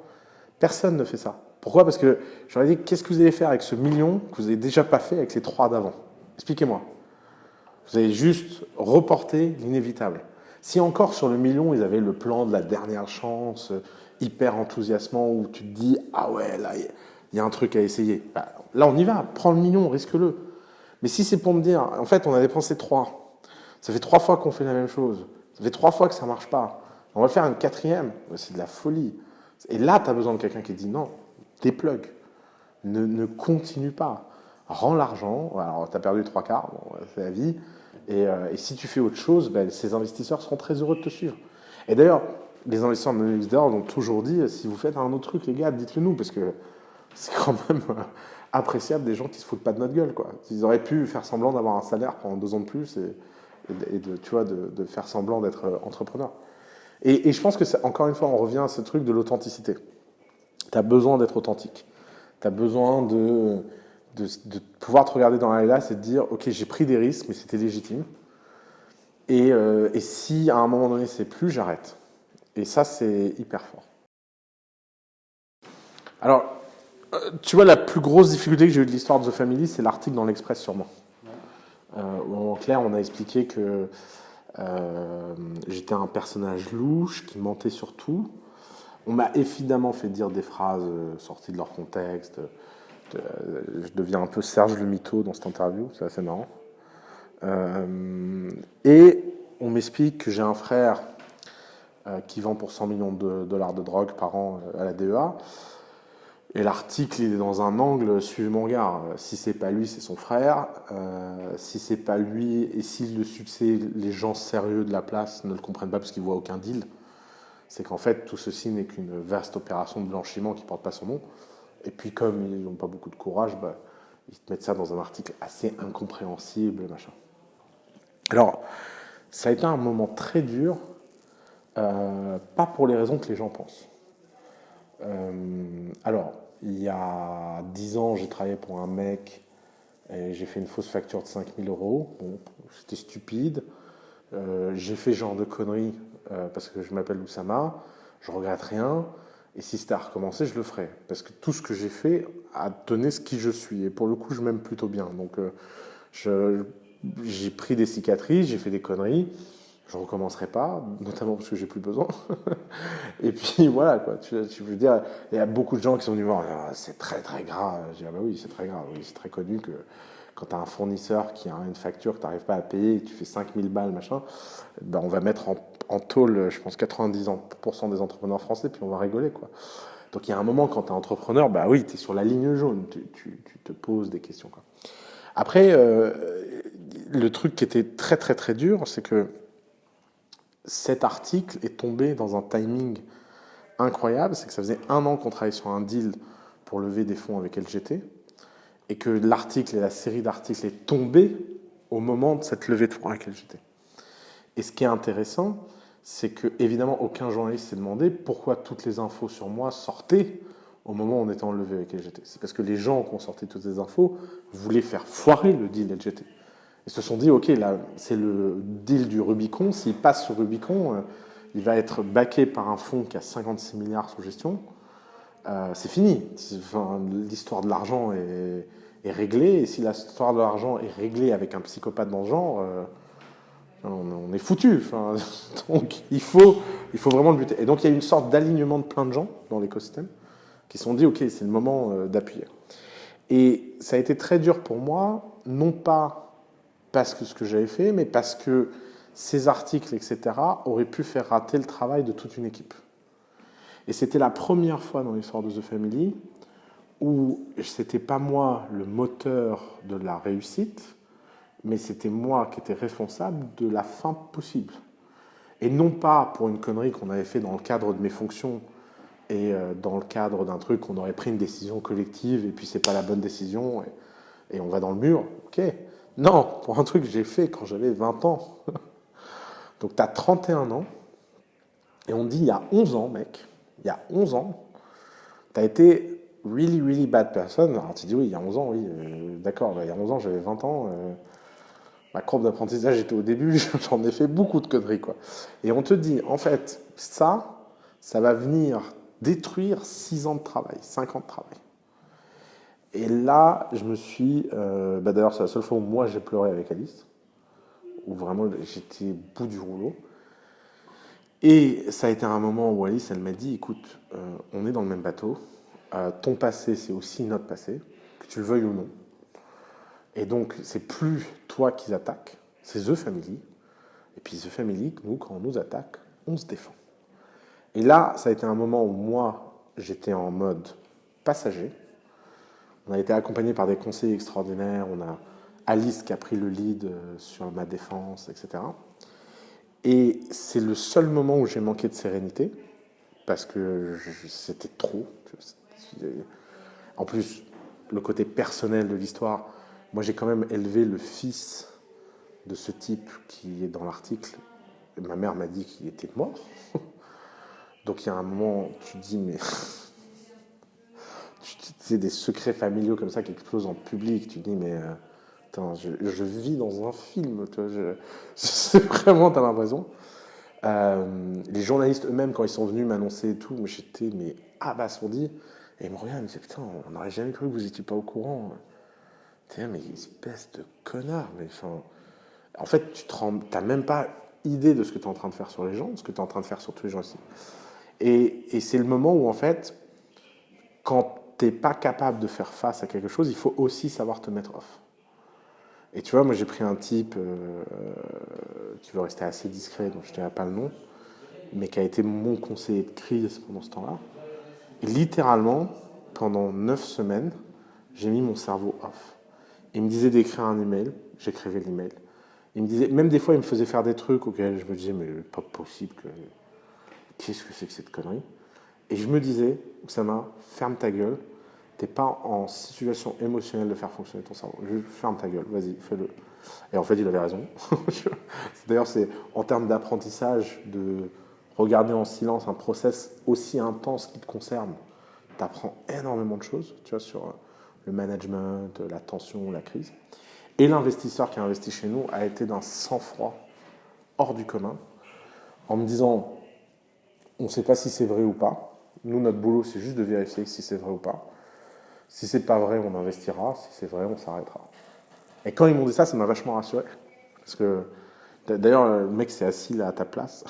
Personne ne fait ça. Pourquoi? Parce que je leur ai dit, qu'est-ce que vous allez faire avec ce million que vous n'avez déjà pas fait avec les 3 d'avant? Expliquez-moi. Vous allez juste reporter l'inévitable. Si encore sur le million, ils avaient le plan de la dernière chance, hyper enthousiasmant, où tu te dis, ah ouais, là, il y a un truc à essayer. Là, on y va. Prends le million, risque-le. Mais si c'est pour me dire, en fait, on a dépensé 3. Ça fait 3 fois qu'on fait la même chose. Ça fait 3 fois que ça ne marche pas. On va faire une 4e. C'est de la folie. Et là, tu as besoin de quelqu'un qui dit non, déplug. Ne continue pas. Rends l'argent. Alors, tu as perdu 3/4. Bon, c'est la vie. Et si tu fais autre chose, ces investisseurs seront très heureux de te suivre. Et d'ailleurs, les investisseurs de Nextdoor ont toujours dit, si vous faites un autre truc, les gars, dites-le nous, parce que c'est quand même appréciable des gens qui se foutent pas de notre gueule, quoi. Ils auraient pu faire semblant d'avoir un salaire pendant 2 ans de plus et de faire semblant d'être entrepreneur. Et je pense que, encore une fois, on revient à ce truc de l'authenticité. Tu as besoin d'être authentique. Tu as besoin de pouvoir te regarder dans la glace et te dire, ok, j'ai pris des risques, mais c'était légitime. Et si à un moment donné c'est plus, j'arrête. Et ça, c'est hyper fort. Alors, tu vois, la plus grosse difficulté que j'ai eue de l'histoire de The Family, c'est l'article dans l'Express sur moi. Où en clair, on a expliqué que j'étais un personnage louche qui mentait sur tout. On m'a évidemment fait dire des phrases sorties de leur contexte. Je deviens un peu Serge le mytho dans cette interview, c'est assez marrant. Et on m'explique que j'ai un frère qui vend pour 100 millions de dollars de drogue par an à la DEA. Et l'article, il est dans un angle, suivez mon regard. Si c'est pas lui, c'est son frère. Si c'est pas lui, et si le succès, les gens sérieux de la place ne le comprennent pas parce qu'ils voient aucun deal, c'est qu'en fait, tout ceci n'est qu'une vaste opération de blanchiment qui porte pas son nom. Et puis, comme ils n'ont pas beaucoup de courage, bah, ils te mettent ça dans un article assez incompréhensible, machin. Alors, ça a été un moment très dur, pas pour les raisons que les gens pensent. Alors, il y a 10 ans, j'ai travaillé pour un mec et j'ai fait une fausse facture de 5000 euros. Bon, c'était stupide. J'ai fait ce genre de conneries parce que je m'appelle Oussama. Je regrette rien. Et si c'était à recommencer, je le ferais. Parce que tout ce que j'ai fait a donné ce qui je suis. Et pour le coup, je m'aime plutôt bien. Donc, j'ai pris des cicatrices, j'ai fait des conneries. Je ne recommencerai pas, notamment parce que j'ai plus besoin. Et puis voilà, quoi. Tu veux dire, il y a beaucoup de gens qui sont venus voir, ah, c'est très très grave. Je dis, ah bah oui, c'est très grave. Oui, c'est très connu que quand tu as un fournisseur qui a une facture que tu n'arrives pas à payer, et que tu fais 5000 balles, machin, ben on va mettre en tôle, je pense, 90% des entrepreneurs français, puis on va rigoler, quoi. Donc il y a un moment, quand tu es entrepreneur, bah oui, tu es sur la ligne jaune, tu te poses des questions, quoi. Après, le truc qui était très très très dur, c'est que cet article est tombé dans un timing incroyable, c'est que ça faisait 1 an qu'on travaillait sur un deal pour lever des fonds avec LGT, et que l'article et la série d'articles est tombée au moment de cette levée de fonds avec LGT. Et ce qui est intéressant, c'est que évidemment aucun journaliste s'est demandé pourquoi toutes les infos sur moi sortaient au moment où on était en levée avec LGT. C'est parce que les gens qui ont sorti toutes ces infos voulaient faire foirer le deal LGT. Ils se sont dit, ok, là, c'est le deal du Rubicon. S'il passe sur Rubicon, il va être backé par un fonds qui a 56 milliards sous gestion. C'est fini. Enfin, l'histoire de l'argent est réglée. Et si l'histoire de l'argent est réglée avec un psychopathe dans le genre, on est foutu. Enfin, donc, il faut vraiment le buter. Et donc, il y a une sorte d'alignement de plein de gens dans l'écosystème qui se sont dit, ok, c'est le moment d'appuyer. Et ça a été très dur pour moi, non pas parce que ce que j'avais fait, mais parce que ces articles, etc., auraient pu faire rater le travail de toute une équipe. Et c'était la première fois dans l'histoire de The Family où c'était pas moi le moteur de la réussite, mais c'était moi qui étais responsable de la fin possible. Et non pas pour une connerie qu'on avait fait dans le cadre de mes fonctions et dans le cadre d'un truc qu'on aurait pris une décision collective et puis c'est pas la bonne décision et on va dans le mur, ok. Non, pour un truc que j'ai fait quand j'avais 20 ans. Donc tu as 31 ans, et on dit il y a 11 ans, mec, il y a 11 ans, tu as été really, really bad person. Alors tu dis oui, il y a 11 ans, oui, d'accord, il y a 11 ans, j'avais 20 ans, ma courbe d'apprentissage était au début, j'en ai fait beaucoup de conneries, quoi. Et on te dit, en fait, ça va venir détruire 6 ans de travail, 5 ans de travail. Et là, je me suis... d'ailleurs, c'est la seule fois où moi j'ai pleuré avec Alice, où vraiment j'étais au bout du rouleau. Et ça a été un moment où Alice, elle m'a dit, écoute, on est dans le même bateau, ton passé, c'est aussi notre passé, que tu le veuilles ou non. Et donc, c'est plus toi qui attaques, c'est The Family. Et puis The Family, nous, quand on nous attaque, on se défend. Et là, ça a été un moment où moi, j'étais en mode passager. On a été accompagné par des conseillers extraordinaires. On a Alice qui a pris le lead sur ma défense, etc. Et c'est le seul moment où j'ai manqué de sérénité, parce que c'était trop. En plus, le côté personnel de l'histoire, moi j'ai quand même élevé le fils de ce type qui est dans l'article. Ma mère m'a dit qu'il était mort. Donc il y a un moment, tu te dis, mais... c'est des secrets familiaux comme ça qui explosent en public. Tu te dis, mais putain, je vis dans un film, tu vois, c'est vraiment, t'as l'impression. Les journalistes eux-mêmes, quand ils sont venus m'annoncer et tout, moi j'étais abasourdi. Et ils me regardent, ils me disaient, putain, on n'aurait jamais cru que vous n'étiez pas au courant. T'es là, mais espèce de connard. Mais enfin, en fait, tu n'as même pas idée de ce que tu es en train de faire sur les gens, de ce que tu es en train de faire sur tous les gens ici. Et c'est le moment où, en fait, quand tu n'es pas capable de faire face à quelque chose, il faut aussi savoir te mettre off. Et tu vois, moi j'ai pris un type qui veut rester assez discret, donc je ne dirai pas le nom, mais qui a été mon conseiller de crise pendant ce temps-là. Et littéralement, pendant 9 semaines, j'ai mis mon cerveau off. Il me disait d'écrire un email, j'écrivais l'email. Il me disait, même des fois, il me faisait faire des trucs auxquels je me disais, mais pas possible, qu'est-ce que c'est que cette connerie? Et je me disais, Oussama, ferme ta gueule, t'es pas en situation émotionnelle de faire fonctionner ton cerveau. Juste ferme ta gueule, vas-y, fais-le. Et en fait, il avait raison. D'ailleurs, c'est en termes d'apprentissage, de regarder en silence un process aussi intense qui te concerne, tu apprends énormément de choses, tu vois, sur le management, la tension, la crise. Et l'investisseur qui a investi chez nous a été d'un sang-froid hors du commun, en me disant, on ne sait pas si c'est vrai ou pas. Nous, notre boulot, c'est juste de vérifier si c'est vrai ou pas. Si c'est pas vrai, on investira. Si c'est vrai, on s'arrêtera. Et quand ils m'ont dit ça, ça m'a vachement rassuré. Parce que, d'ailleurs, le mec s'est assis là à ta place.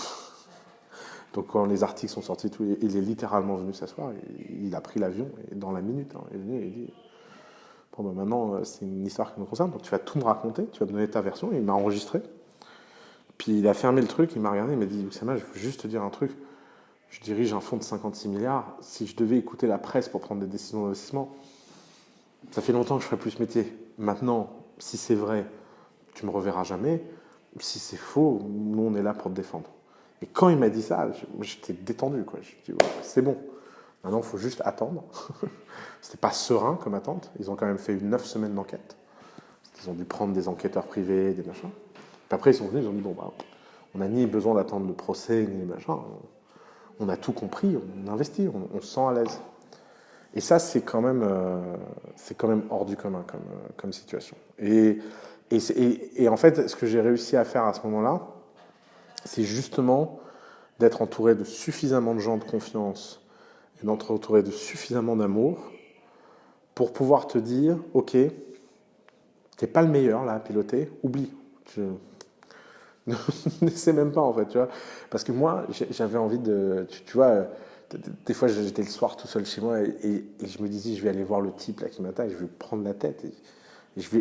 Donc quand les articles sont sortis, il est littéralement venu s'asseoir. Il a pris l'avion et dans la minute, il est venu et il dit, bon ben maintenant, c'est une histoire qui nous concerne, donc tu vas tout me raconter, tu vas me donner ta version. Et il m'a enregistré. Puis il a fermé le truc, il m'a regardé, il m'a dit, Oussama, je veux juste te dire un truc. Je dirige un fonds de 56 milliards. Si je devais écouter la presse pour prendre des décisions d'investissement, ça fait longtemps que je ferais plus ce métier. Maintenant, si c'est vrai, tu me reverras jamais. Si c'est faux, nous, on est là pour te défendre. Et quand il m'a dit ça, j'étais détendu, quoi. Je me dis, ouais, c'est bon. Maintenant, il faut juste attendre. C'était pas serein comme attente. Ils ont quand même fait 9 semaines d'enquête. Ils ont dû prendre des enquêteurs privés, des machins. Puis après, ils sont venus, ils ont dit, bon, bah, on n'a ni besoin d'attendre le procès, ni les machins. On a tout compris, on investit, on se sent à l'aise. Et ça, c'est quand même hors du commun comme situation. Et en fait, ce que j'ai réussi à faire à ce moment-là, c'est justement d'être entouré de suffisamment de gens de confiance et d'être entouré de suffisamment d'amour pour pouvoir te dire, ok, t'es pas le meilleur là à piloter, oublie. N'essaie même pas en fait, tu vois. Parce que moi, j'avais envie de, tu vois, des fois j'étais le soir tout seul chez moi et je me disais, je vais aller voir le type là qui m'attaque, je vais prendre la tête. Et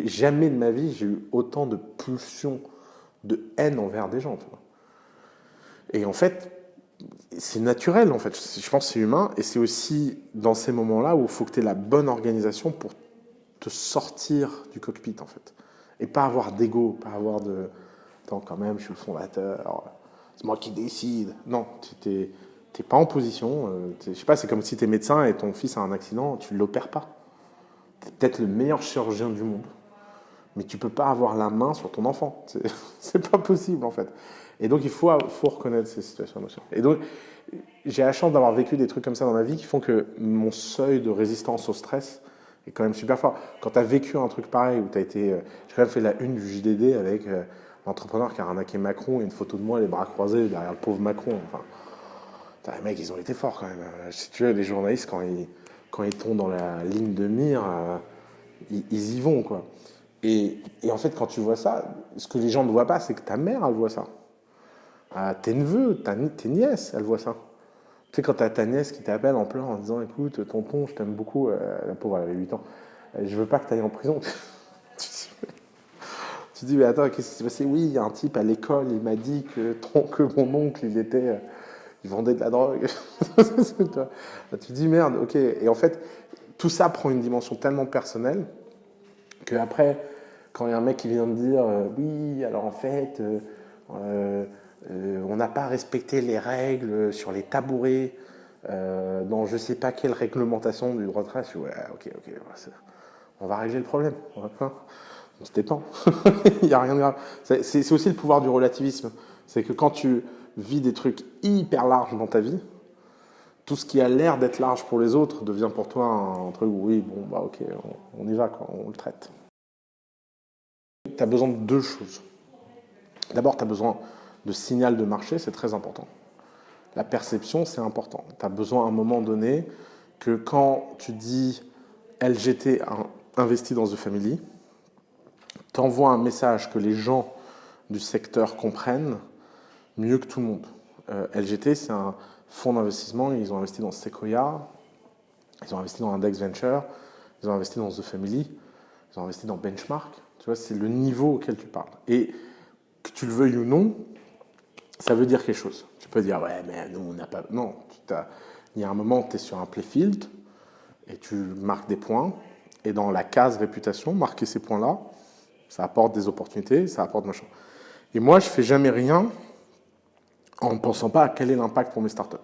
jamais de ma vie j'ai eu autant de pulsions de haine envers des gens, tu vois. Et en fait, c'est naturel en fait. Je pense que c'est humain et c'est aussi dans ces moments-là où il faut que tu aies la bonne organisation pour te sortir du cockpit en fait. Et pas avoir d'ego, pas avoir de... Attends, quand même, je suis le fondateur, c'est moi qui décide. Non, tu n'es pas en position. Je sais pas, c'est comme si tu es médecin et ton fils a un accident, tu ne l'opères pas. Tu es peut-être le meilleur chirurgien du monde, mais tu ne peux pas avoir la main sur ton enfant. C'est pas possible, en fait. Et donc, il faut reconnaître ces situations émotionnelles. Et donc, j'ai la chance d'avoir vécu des trucs comme ça dans ma vie qui font que mon seuil de résistance au stress est quand même super fort. Quand tu as vécu un truc pareil, où tu as été... j'ai quand même fait la une du JDD avec... l'entrepreneur qui a arnaqué Macron et une photo de moi, les bras croisés derrière le pauvre Macron. Enfin, les mecs, ils ont été forts quand même. Si tu veux, les journalistes, quand ils tombent dans la ligne de mire, ils y vont, quoi. Et en fait, quand tu vois ça, ce que les gens ne voient pas, c'est que ta mère, elle voit ça. Tes neveux, tes nièces, elles voient ça. Tu sais, quand tu as ta nièce qui t'appelle en pleurant en disant, écoute, tonton, je t'aime beaucoup, la pauvre, elle avait 8 ans, je veux pas que tu ailles en prison. Tu dis, mais attends, qu'est-ce qui s'est passé? Oui, il y a un type à l'école, il m'a dit que mon oncle, il vendait de la drogue. Tu dis, merde, ok. Et en fait, tout ça prend une dimension tellement personnelle qu'après, quand il y a un mec qui vient me dire, oui, alors en fait, on n'a pas respecté les règles sur les tabourets, dans je sais pas quelle réglementation du droit de travail, je dis, ouais, ok, on va régler le problème. On se détend. Il n'y a rien de grave. C'est aussi le pouvoir du relativisme. C'est que quand tu vis des trucs hyper larges dans ta vie, tout ce qui a l'air d'être large pour les autres devient pour toi un truc où oui, bon, bah ok, on y va, quoi, on le traite. Tu as besoin de deux choses. D'abord, tu as besoin de signal de marché, c'est très important. La perception, c'est important. Tu as besoin à un moment donné que quand tu dis LGT investit dans The Family, tu envoies un message que les gens du secteur comprennent mieux que tout le monde. LGT, c'est un fonds d'investissement, ils ont investi dans Sequoia, ils ont investi dans Index Venture, ils ont investi dans The Family, ils ont investi dans Benchmark. Tu vois, c'est le niveau auquel tu parles. Et que tu le veuilles ou non, ça veut dire quelque chose. Tu peux dire, ouais, mais nous, on n'a pas... Non, il y a un moment, tu es sur un playfield et tu marques des points. Et dans la case réputation, marquer ces points-là, ça apporte des opportunités, ça apporte machin. Et moi, je ne fais jamais rien en ne pensant pas à quel est l'impact pour mes startups.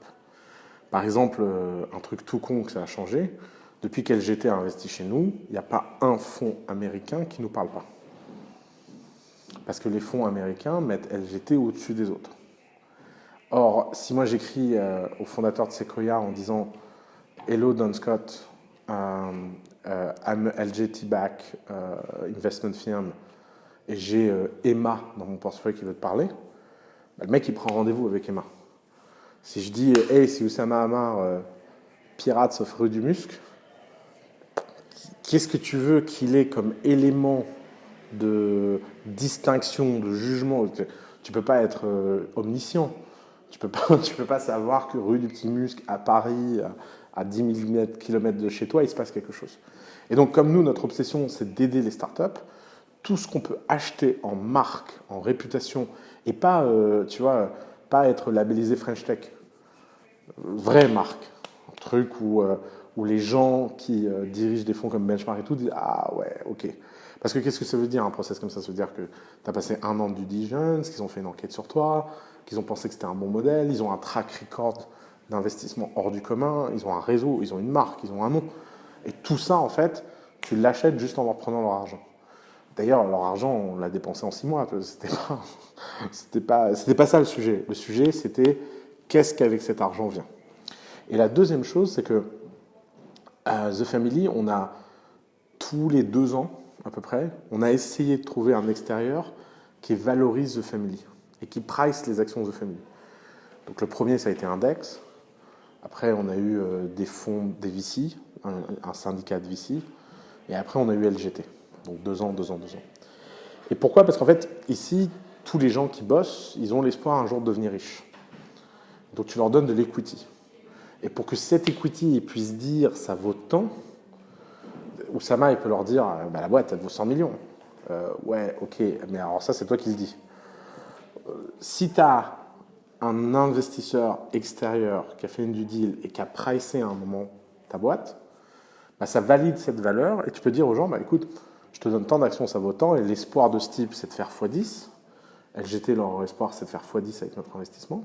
Par exemple, un truc tout con que ça a changé, depuis qu'LGT a investi chez nous, il n'y a pas un fonds américain qui ne nous parle pas. Parce que les fonds américains mettent LGT au-dessus des autres. Or, si moi j'écris au fondateur de Sequoia en disant « Hello Don Scott, I'm LGT-back investment firm » et j'ai Emma dans mon portefeuille qui veut te parler, bah, le mec il prend rendez-vous avec Emma. Si je dis « Hey, c'est Oussama Ammar, Pirates of Rue du Musc », qu'est-ce que tu veux qu'il ait comme élément de distinction, de jugement? Tu peux pas être omniscient. Tu peux pas savoir que rue du Petit Musc, à Paris, à 10 000 km de chez toi, il se passe quelque chose. Et donc, comme nous, notre obsession, c'est d'aider les startups, tout ce qu'on peut acheter en marque, en réputation, et pas, tu vois, pas être labellisé French Tech. Vraie marque. Un truc où les gens qui dirigent des fonds comme Benchmark et tout disent « Ah ouais, ok ». Parce que qu'est-ce que ça veut dire un process comme ça? Ça veut dire que tu as passé 1 an de due diligence, qu'ils ont fait une enquête sur toi, qu'ils ont pensé que c'était un bon modèle, ils ont un track record d'investissement hors du commun, ils ont un réseau, ils ont une marque, ils ont un nom. Et tout ça, en fait, tu l'achètes juste en leur prenant leur argent. D'ailleurs, leur argent, on l'a dépensé en 6 mois. C'était pas ça le sujet. Le sujet, c'était qu'est-ce qu'avec cet argent vient. Et la deuxième chose, c'est que à The Family, on a tous les 2 ans, à peu près, on a essayé de trouver un extérieur qui valorise The Family et qui price les actions de The Family. Donc le premier, ça a été Index. Après, on a eu des fonds, des VC, un syndicat de VC. Et après, on a eu LGT. Donc 2 ans, 2 ans, 2 ans. Et pourquoi? Parce qu'en fait, ici, tous les gens qui bossent, ils ont l'espoir un jour de devenir riches. Donc tu leur donnes de l'equity. Et pour que cette equity puisse dire ça vaut tant, Oussama, il peut leur dire bah, la boîte, elle vaut 100 millions. Ouais, ok, mais alors ça, c'est toi qui le dis. Si tu as un investisseur extérieur qui a fait une due deal et qui a pricé à un moment ta boîte, bah, ça valide cette valeur et tu peux dire aux gens, bah, écoute, je te donne tant d'actions, ça vaut tant, et l'espoir de ce type, c'est de faire x10. LGT, leur espoir, c'est de faire x10 avec notre investissement.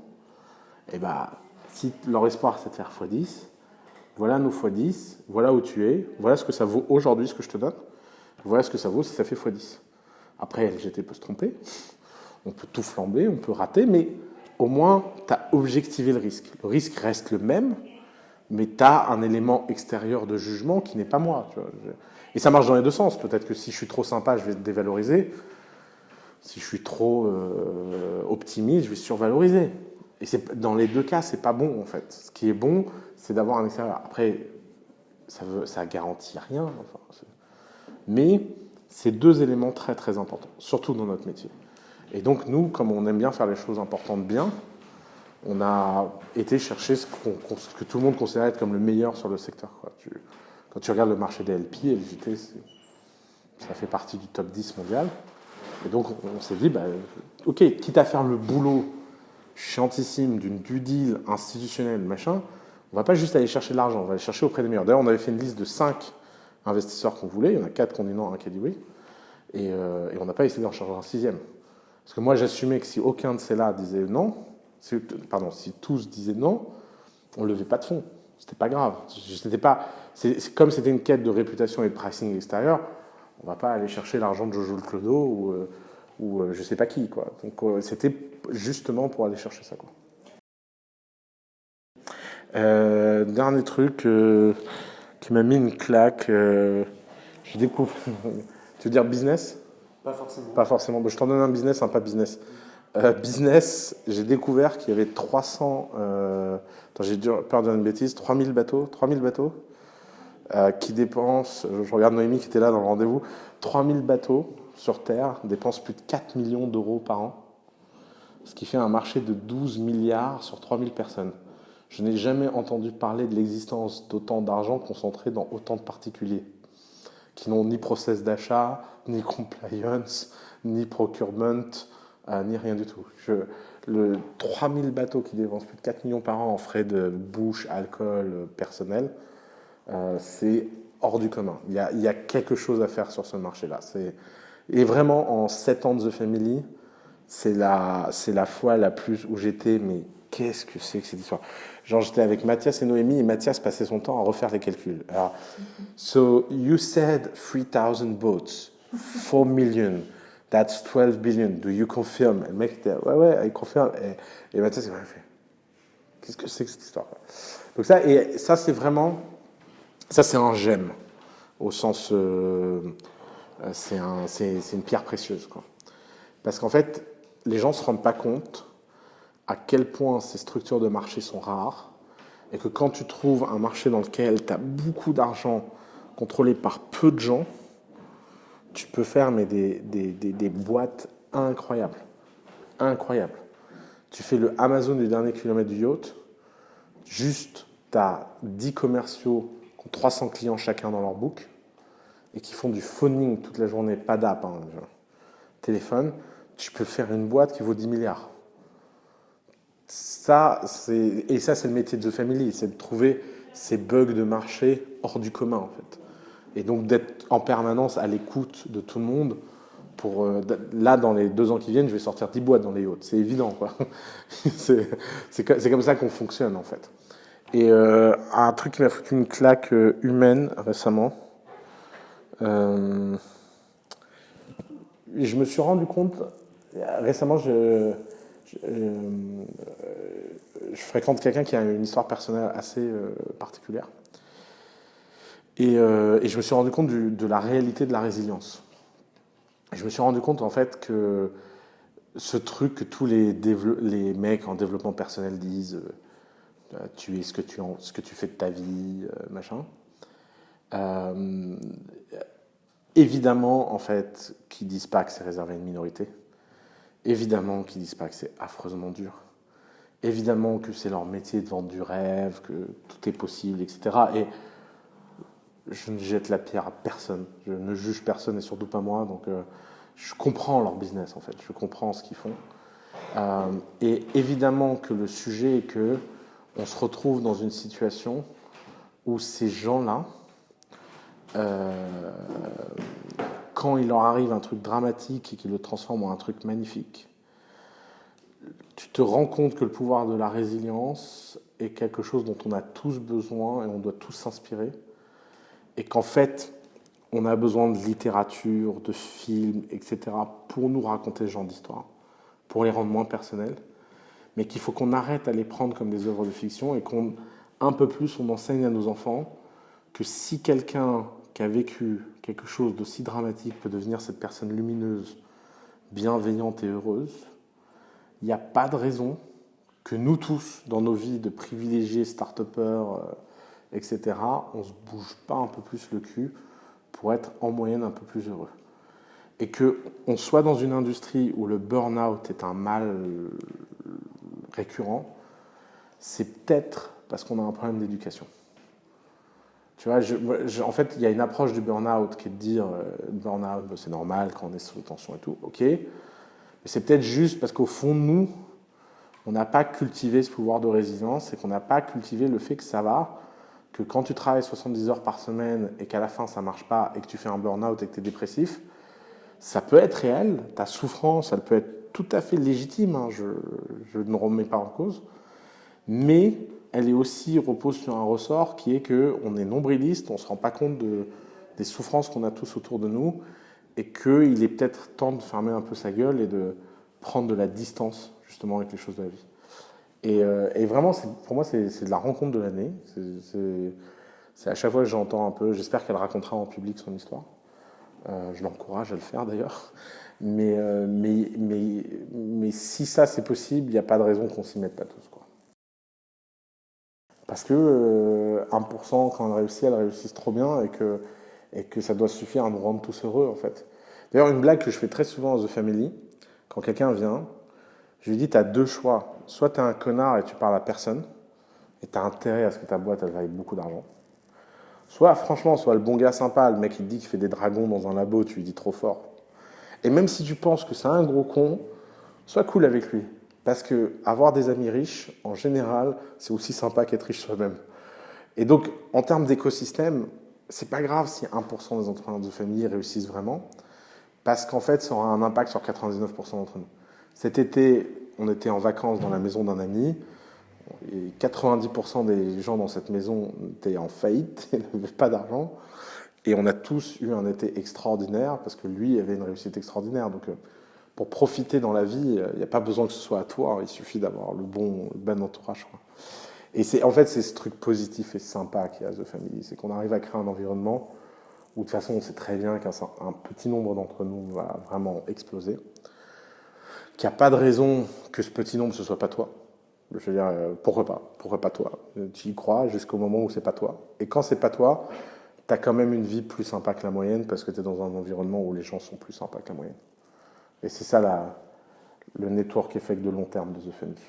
Et bah, si leur espoir, c'est de faire x10, voilà nos x10, voilà où tu es, voilà ce que ça vaut aujourd'hui, ce que je te donne, voilà ce que ça vaut si ça fait x10. Après, LGT peut se tromper, on peut tout flamber, on peut rater, mais au moins, tu as objectivé le risque. Le risque reste le même, mais tu as un élément extérieur de jugement qui n'est pas moi. Tu vois. Et ça marche dans les deux sens. Peut-être que si je suis trop sympa, je vais te dévaloriser. Si je suis trop optimiste, je vais survaloriser. Et dans les deux cas, c'est pas bon, en fait. Ce qui est bon, c'est d'avoir un extérieur. Après, ça garantit rien. Enfin, mais c'est 2 éléments très, très importants, surtout dans notre métier. Et donc, nous, comme on aime bien faire les choses importantes bien, on a été chercher ce que tout le monde considère être comme le meilleur sur le secteur. Quoi. Quand tu regardes le marché des LP, LGT, ça fait partie du top 10 mondial. Et donc, on s'est dit, bah, OK, quitte à faire le boulot chiantissime d'une due deal institutionnelle, machin, on va pas juste aller chercher de l'argent, on va aller chercher auprès des meilleurs. D'ailleurs, on avait fait une liste de 5 investisseurs qu'on voulait. Il y en a 4 qui ont dit non, 1 qui a dit oui. Et on n'a pas essayé d'en charger un 6e. Parce que moi, j'assumais que si aucun de ces-là disait non, si tous disaient non, on ne levait pas de fonds. C'était pas grave. Comme c'était une quête de réputation et de pricing extérieur, on ne va pas aller chercher l'argent de Jojo le Clodo ou je ne sais pas qui. Quoi. Donc c'était justement pour aller chercher ça. Quoi. Dernier truc qui m'a mis une claque. Je découvre. Tu veux dire business? Pas forcément. Pas forcément. Je t'en donne un business, un pas business. Business, j'ai découvert qu'il y avait 300... attends, j'ai peur de dire une bêtise. 3000 bateaux qui dépensent... Je regarde Noémie qui était là dans le rendez-vous. 3000 bateaux sur Terre dépensent plus de 4 millions d'euros par an. Ce qui fait un marché de 12 milliards sur 3000 personnes. Je n'ai jamais entendu parler de l'existence d'autant d'argent concentré dans autant de particuliers qui n'ont ni process d'achat, ni compliance, ni procurement, ni rien du tout. Le 3000 bateaux qui dépensent plus de 4 millions par an en frais de bouche, alcool, personnel, c'est hors du commun. Il y a quelque chose à faire sur ce marché-là. Et vraiment, en 7 ans de The Family, c'est la fois la plus où j'étais, mais qu'est-ce que c'est que cette histoire? Genre, j'étais avec Mathias et Noémie, et Mathias passait son temps à refaire les calculs. Alors, so you said 3000 boats, 4 million, that's 12 billion, do you confirm? Et le mec était, ouais, il confirme. Et Mathias, il m'a fait, qu'est-ce que c'est que cette histoire? Donc ça, c'est vraiment, ça c'est un gemme, au sens, c'est une pierre précieuse, quoi. Parce qu'en fait, les gens ne se rendent pas compte à quel point ces structures de marché sont rares et que quand tu trouves un marché dans lequel tu as beaucoup d'argent contrôlé par peu de gens, tu peux faire des boîtes incroyables. Incroyables. Tu fais le Amazon du dernier kilomètre du yacht, juste tu as 10 commerciaux qui ont 300 clients chacun dans leur book et qui font du phoning toute la journée, pas d'app, hein, téléphone, tu peux faire une boîte qui vaut 10 milliards. Ça, c'est le métier de The Family, c'est de trouver ces bugs de marché hors du commun, en fait. Et donc d'être en permanence à l'écoute de tout le monde. Là, dans les 2 ans qui viennent, je vais sortir 10 boîtes dans les yachts. C'est évident, quoi. c'est comme ça qu'on fonctionne, en fait. Et un truc qui m'a foutu une claque humaine récemment, je me suis rendu compte, récemment, je fréquente quelqu'un qui a une histoire personnelle assez particulière. Et je me suis rendu compte de la réalité de la résilience. Et je me suis rendu compte, en fait, que ce truc que tous les mecs en développement personnel disent, tu es ce que tu fais de ta vie, machin. Évidemment, en fait, qu'ils disent pas que c'est réservé à une minorité. Évidemment qu'ils disent pas que c'est affreusement dur. Évidemment que c'est leur métier de vendre du rêve, que tout est possible, etc. Et je ne jette la pierre à personne. Je ne juge personne et surtout pas moi. Donc, je comprends leur business, en fait. Je comprends ce qu'ils font. Et évidemment que le sujet est que on se retrouve dans une situation où ces gens-là, quand il leur arrive un truc dramatique et qu'ils le transforment en un truc magnifique, tu te rends compte que le pouvoir de la résilience est quelque chose dont on a tous besoin et on doit tous s'inspirer. Et qu'en fait, on a besoin de littérature, de films, etc. pour nous raconter ce genre d'histoire, pour les rendre moins personnels, mais qu'il faut qu'on arrête à les prendre comme des œuvres de fiction et un peu plus, on enseigne à nos enfants que si quelqu'un qui a vécu quelque chose d'aussi dramatique peut devenir cette personne lumineuse, bienveillante et heureuse, il n'y a pas de raison que nous tous, dans nos vies de privilégiés, start-upers, etc., on ne se bouge pas un peu plus le cul pour être en moyenne un peu plus heureux. Et qu'on soit dans une industrie où le burn-out est un mal récurrent, c'est peut-être parce qu'on a un problème d'éducation. Tu vois, en fait, il y a une approche du burn-out qui est de dire burn-out, c'est normal quand on est sous tension et tout, ok. Mais c'est peut-être juste parce qu'au fond de nous, on n'a pas cultivé ce pouvoir de résilience et qu'on n'a pas cultivé le fait que ça va, que quand tu travailles 70 heures par semaine et qu'à la fin ça ne marche pas et que tu fais un burn-out et que tu es dépressif, ça peut être réel, ta souffrance, elle peut être tout à fait légitime, hein, je ne remets pas en cause, mais elle est aussi repose sur un ressort qui est qu'on est nombriliste, on ne se rend pas compte des souffrances qu'on a tous autour de nous et qu'il est peut-être temps de fermer un peu sa gueule et de prendre de la distance justement avec les choses de la vie. Et vraiment, pour moi, c'est de la rencontre de l'année. C'est à chaque fois que j'entends un peu, j'espère qu'elle racontera en public son histoire. Je l'encourage à le faire d'ailleurs. Mais si ça c'est possible, il n'y a pas de raison qu'on s'y mette pas tous, quoi. Parce que 1% quand elles réussissent trop bien et que ça doit suffire à nous rendre tous heureux en fait. D'ailleurs, une blague que je fais très souvent à The Family, quand quelqu'un vient, je lui dis, tu as deux choix. Soit tu es un connard et tu parles à personne, et tu as intérêt à ce que ta boîte elle vaille beaucoup d'argent. Soit, franchement, soit le bon gars sympa, le mec qui te dit qu'il fait des dragons dans un labo, tu lui dis trop fort. Et même si tu penses que c'est un gros con, sois cool avec lui. Parce que avoir des amis riches, en général, c'est aussi sympa qu'être riche soi-même. Et donc, en termes d'écosystème, c'est pas grave si 1% des entrepreneurs de famille réussissent vraiment, parce qu'en fait, ça aura un impact sur 99% d'entre nous. Cet été, on était en vacances dans la maison d'un ami, et 90% des gens dans cette maison étaient en faillite, et n'avaient pas d'argent, et on a tous eu un été extraordinaire, parce que lui avait une réussite extraordinaire. Donc, pour profiter dans la vie, il n'y a pas besoin que ce soit à toi, il suffit d'avoir le bon entourage, quoi. Et en fait, c'est ce truc positif et sympa qu'il y a à The Family, c'est qu'on arrive à créer un environnement où de toute façon, on sait très bien qu'un petit nombre d'entre nous va vraiment exploser, qu'il n'y a pas de raison que ce petit nombre, ce soit pas toi. Je veux dire, pourquoi pas? Pourquoi pas toi? Tu y crois jusqu'au moment où c'est pas toi. Et quand c'est pas toi, tu as quand même une vie plus sympa que la moyenne parce que tu es dans un environnement où les gens sont plus sympas que la moyenne. Et c'est ça le network effect de long terme de The Family.